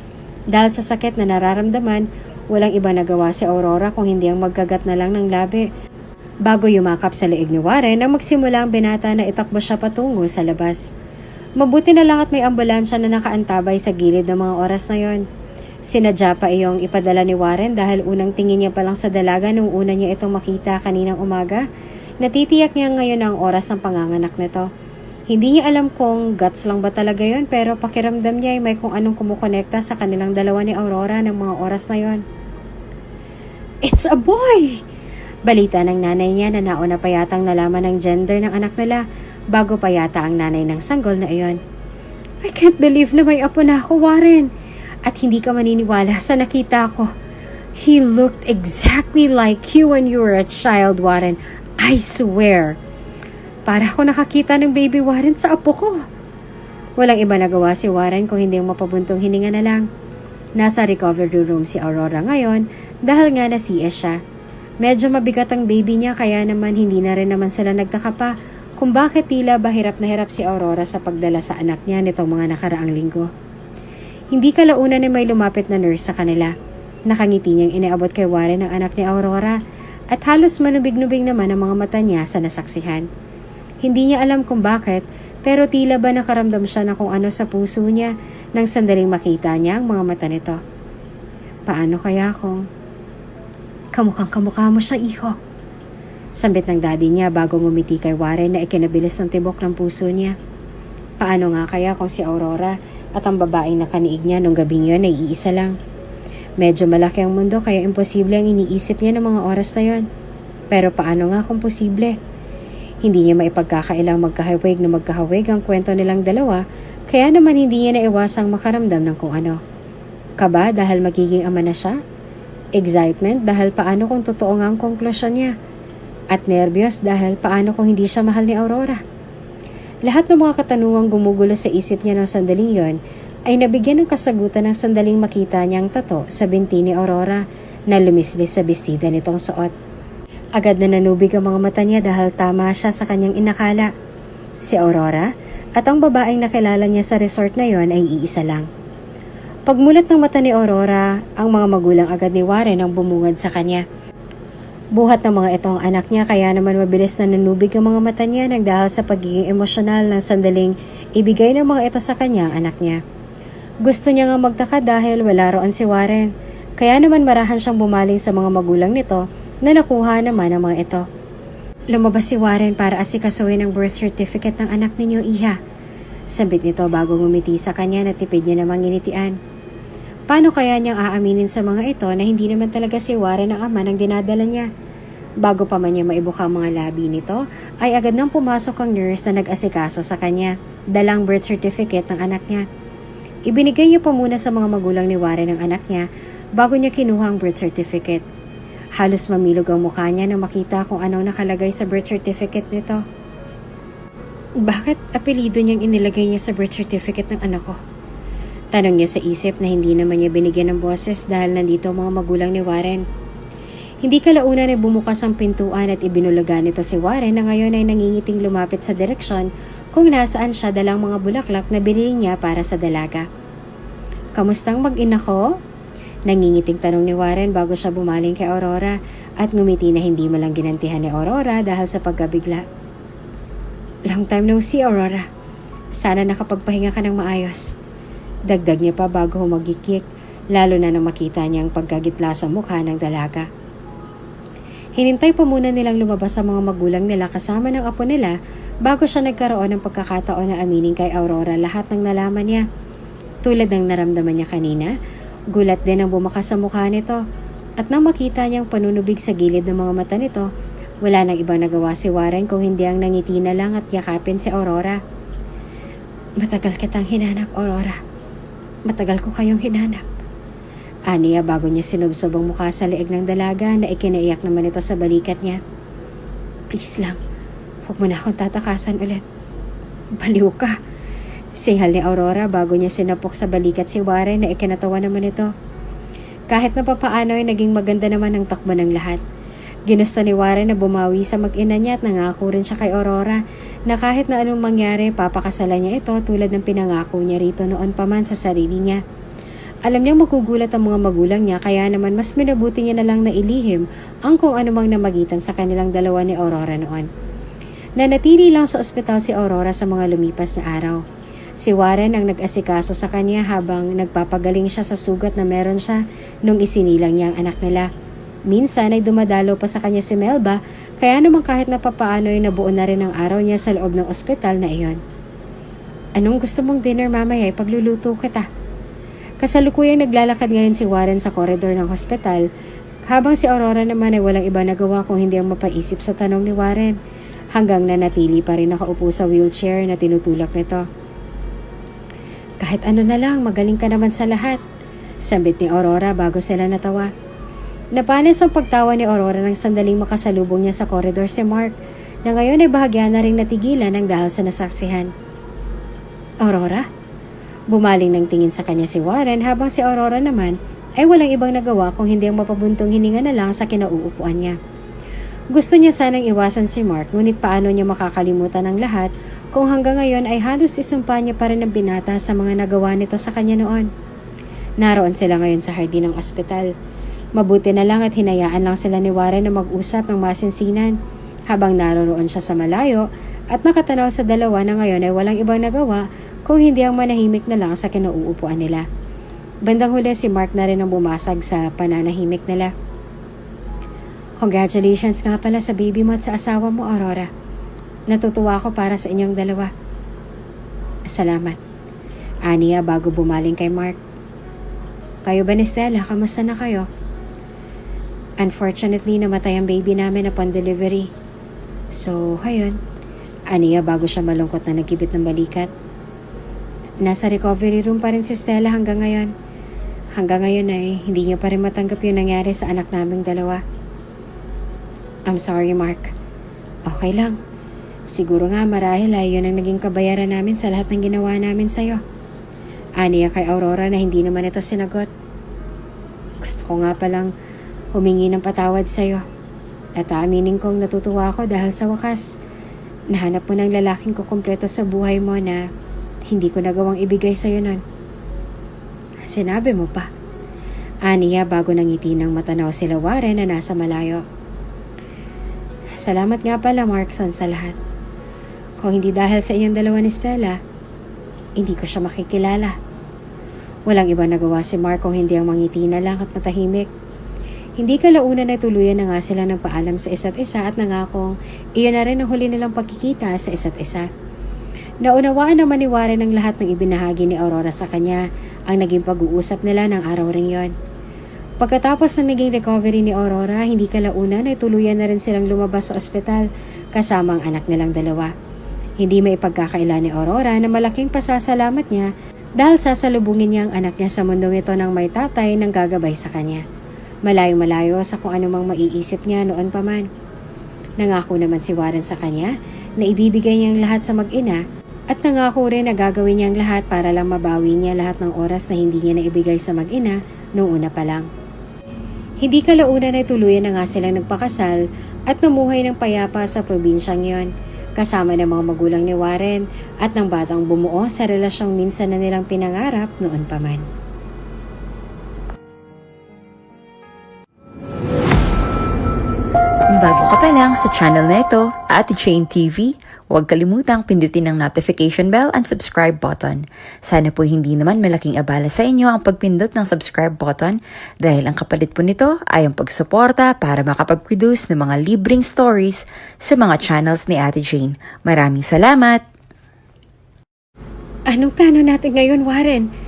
Dahil sa sakit na nararamdaman, walang iba nagawa si Aurora kung hindi ang magkagat na lang ng labi. Bago yumakap sa leeg ni Warren nang magsimula ang binata na itakbo siya patungo sa labas. Mabuti na lang at may ambulansya na nakaantabay sa gilid ng mga oras na yon. Sinadya pa iyong ipadala ni Warren dahil unang tingin niya pa lang sa dalaga nung una niya itong makita kaninang umaga. Natitiyak niya ngayon ang oras ng panganganak nito. Hindi niya alam kung guts lang ba talaga yon pero pakiramdam niya ay may kung anong kumukonekta sa kanilang dalawa ni Aurora ng mga oras na yon. It's a boy! Balita ng nanay niya na nauna pa yatang nalaman ng gender ng anak nila bago pa yata ang nanay ng sanggol na iyon. I can't believe na may apo na ako, Warren. At hindi ka maniniwala sa nakita ko. He looked exactly like you when you were a child, Warren. I swear. Para ako nakakita ng baby Warren sa apo ko. Walang iba nagawa si Warren kung hindi ang mapabuntong hininga na lang. Nasa recovery room si Aurora ngayon dahil nga na-CS siya. Medyo mabigat ang baby niya kaya naman hindi na rin naman sila nagtaka pa kung bakit tila ba hirap na hirap si Aurora sa pagdala sa anak niya nitong mga nakaraang linggo. Hindi kalaunan na may lumapit na nurse sa kanila. Nakangiti niyang iniabot kay Warren ang anak ni Aurora at halos manubig-nubig naman ang mga mata niya sa nasaksihan. Hindi niya alam kung bakit pero tila ba nakaramdam siya na kung ano sa puso niya nang sandaling makita niya ang mga mata nito. Paano kaya kung kamukhang kamukha mo siya, iho? Sambit ng daddy niya bago ngumiti kay Warren na ikinabilis ng tibok ng puso niya. Paano nga kaya kung si Aurora at ang babaeng nakaniig niya nung gabing yun ay iisa lang? Medyo malaki ang mundo kaya imposible ang iniisip niya ng mga oras na yon. Pero paano nga kung posible? Hindi niya maipagkakailang magkahawig na magkahawig ang kwento nilang dalawa kaya naman hindi niya naiwasang makaramdam ng kung ano. Kaba dahil magiging ama na siya? Excitement dahil paano kung totoo nga ang konklusyon niya? At nervyos dahil paano kung hindi siya mahal ni Aurora? Lahat ng mga katanungang gumugulo sa isip niya ng sandaling yon ay nabigyan ng kasagutan ng sandaling makita niyang tato sa binti ni Aurora na lumislis sa bestida nitong suot. Agad na nanubig ang mga mata niya dahil tama siya sa kanyang inakala. Si Aurora at ang babaeng nakilala niya sa resort na yon ay iisa lang. Pagmulat ng mata ni Aurora, ang mga magulang agad ni Warren ang bumungad sa kanya. Buhat ng mga ito ang anak niya kaya naman mabilis na nanubig ang mga mata niya nang dahil sa pagiging emosyonal ng sandaling ibigay ng mga ito sa kanya ang anak niya. Gusto niya nga magtaka dahil wala roon si Warren, kaya naman marahan siyang bumaling sa mga magulang nito na nakuha naman ang mga ito. Lumabas si Warren para asikasuhin ang birth certificate ng anak ninyo, iha. Sambit nito bago ngumiti sa kanya na tipid niya namang initian. Paano kaya niyang aaminin sa mga ito na hindi naman talaga si Warren ang ama ng dinadala niya? Bago pa man niya maibuka ang mga labi nito, ay agad nang pumasok ang nurse na nag-asikaso sa kanya, dalang birth certificate ng anak niya. Ibinigay niya pa muna sa mga magulang ni Warren ang anak niya bago niya kinuha ang birth certificate. Halos mamilog ang mukha niya nang makita kung anong nakalagay sa birth certificate nito. Bakit apelido niyang inilagay niya sa birth certificate ng anak ko? Tanong niya sa isip na hindi naman niya binigyan ng boses dahil nandito ang mga magulang ni Warren. Hindi kalaunan ay bumukas ang pintuan at ibinulagan nito si Warren na ngayon ay nangingiting lumapit sa direksyon kung nasaan siya dalang mga bulaklak na binili niya para sa dalaga. Kamustang mag-ina ko? Nangingiting tanong ni Warren bago siya bumaling kay Aurora at ngumiti na hindi malang ginantihan ni Aurora dahil sa pagkabigla. Long time no see, Aurora. Sana nakapagpahinga ka ng maayos. Dagdag niya pa bago humagikik, lalo na nang makita niya ang pagkagitla sa mukha ng dalaga. Hinintay pa muna nilang lumabas ang mga magulang nila kasama ng apo nila bago siya nagkaroon ng pagkakataon na aminin kay Aurora lahat ng nalaman niya. Tulad ng naramdaman niya kanina, gulat din ang bumakas sa mukha nito. At nang makita niyang panunubig sa gilid ng mga mata nito, wala nang ibang nagawa si Warren kung hindi ang nangiti na lang at yakapin si Aurora. Matagal kitang hinanap, Aurora. Matagal ko kayong hinanap. Aniya bago niya sinubsob ang mukha sa leeg ng dalaga na ikinaiyak naman ito sa balikat niya. Please lang, huwag mo na akong tatakasan ulit. Baliw ka. Singhal ni Aurora bago niya sinapok sa balikat si Warren na ikinatawa naman ito. Kahit na papaano ay naging maganda naman ang takbo ng lahat. Ginusto ni Warren na bumawi sa mag-ina niya at nangako rin siya kay Aurora na kahit na anong mangyari, papakasalan niya ito tulad ng pinangako niya rito noon pa man sa sarili niya. Alam niyang magugulat ang mga magulang niya kaya naman mas minabuti niya na lang na ilihim ang kung anumang namagitan sa kanilang dalawa ni Aurora noon. Nanatili lang sa ospital si Aurora sa mga lumipas na araw. Si Warren ang nag-asikaso sa kanya habang nagpapagaling siya sa sugat na meron siya nung isinilang niya ang anak nila. Minsan ay dumadalo pa sa kanya si Melba kaya naman kahit na papaano ay nabuo na rin ang araw niya sa loob ng ospital na iyon. Anong gusto mong dinner mamaya? Pagluluto kita. Kasalukuyang naglalakad ngayon si Warren sa koridor ng hospital habang si Aurora naman ay walang iba nagawa kung hindi ang mapaisip sa tanong ni Warren hanggang nanatili pa rin nakaupo sa wheelchair na tinutulak nito. Kahit ano na lang, magaling ka naman sa lahat, sambit ni Aurora bago sila natawa. Napanis ang pagtawa ni Aurora nang sandaling makasalubong niya sa koridor si Mark na ngayon ay bahagya na ring natigilan ng dahil sa nasaksihan. Aurora? Bumaling ng tingin sa kanya si Warren habang si Aurora naman ay walang ibang nagawa kung hindi ang mapabuntong hininga na lang sa kinauupuan niya. Gusto niya sanang iwasan si Mark ngunit paano niya makakalimutan ang lahat kung hanggang ngayon ay halos isumpa niya pa rin ang binata sa mga nagawa nito sa kanya noon. Naroon sila ngayon sa hardin ng ospital. Mabuti na lang at hinayaan lang sila ni Warren na mag-usap ng masinsinan habang naroroon siya sa malayo at nakatanaw sa dalawa na ngayon ay walang ibang nagawa kung hindi ang manahimik na lang sa kinauupuan nila. Bandang huli si Mark na rin ang bumasag sa pananahimik nila. Congratulations nga pala sa baby mo at sa asawa mo, Aurora. Natutuwa ako para sa inyong dalawa. Salamat. Aniya bago bumaling kay Mark. Kayo ba ni Stella? Kamusta na kayo? Unfortunately, namatay ang baby namin upon delivery. So, ayun. Aniya bago siya malungkot na nagkibit ng balikat. Nasa recovery room pa rin si Stella hanggang ngayon. Hanggang ngayon ay hindi niya pa rin matanggap yung nangyari sa anak naming dalawa. I'm sorry, Mark. Okay lang. Siguro nga marahil ay yun ang naging kabayaran namin sa lahat ng ginawa namin sa'yo. Aniya kay Aurora na hindi naman ito sinagot. Gusto ko nga palang humingi ng patawad sa'yo. At aaminin kong natutuwa ako dahil sa wakas, nahanap mo ng lalaking kukumpleto sa buhay mo na hindi ko nagawang ibigay sa'yo nun. Sinabi mo pa. Aniya bago nangiti ng matanaw sila Warren na nasa malayo. Salamat nga pala, Markson, sa lahat. Kung hindi dahil sa inyong dalawa ni Stella, hindi ko siya makikilala. Walang iba nagawa si Mark kung hindi ang mangiti na lang at matahimik. Hindi kalaunan ay tuluyan na nga sila ng paalam sa isa't isa at nangakong iyon na rin ang huli nilang pagkikita sa isa't isa. Naunawaan naman ni Warren ang lahat ng ibinahagi ni Aurora sa kanya ang naging pag-uusap nila ng araw ring yon. Pagkatapos ng naging recovery ni Aurora, hindi kalaunan ay tuluyan na rin silang lumabas sa ospital kasama ang anak nilang dalawa. Hindi may ipagkakaila ni Aurora na malaking pasasalamat niya dahil sasalubungin niya ang anak niya sa mundong ito ng may tatay nang gagabay sa kanya. Malayong-malayo sa kung anumang maiisip niya noon pa man. Nangako naman si Warren sa kanya na ibibigay niya ang lahat sa mag-ina at nangako rin na gagawin niya ang lahat para lang mabawi niya lahat ng oras na hindi niya naibigay sa mag-ina noong una pa lang. Hindi kalaunan ay tuluyan na nga silang nagpakasal at namuhay ng payapa sa probinsyang yon, kasama ng mga magulang ni Warren at ng batang bumuo sa relasyong minsan na nilang pinangarap noon pa man. Kung bago ka pa lang lang sa channel na ito, Ate Jane TV. Huwag kalimutang pindutin ang notification bell and subscribe button. Sana po hindi naman malaking abala sa inyo ang pagpindot ng subscribe button dahil ang kapalit po nito ay ang pagsuporta para makapag-produce ng mga libreng stories sa mga channels ni Ate Jane. Maraming salamat! Anong plano natin ngayon, Warren?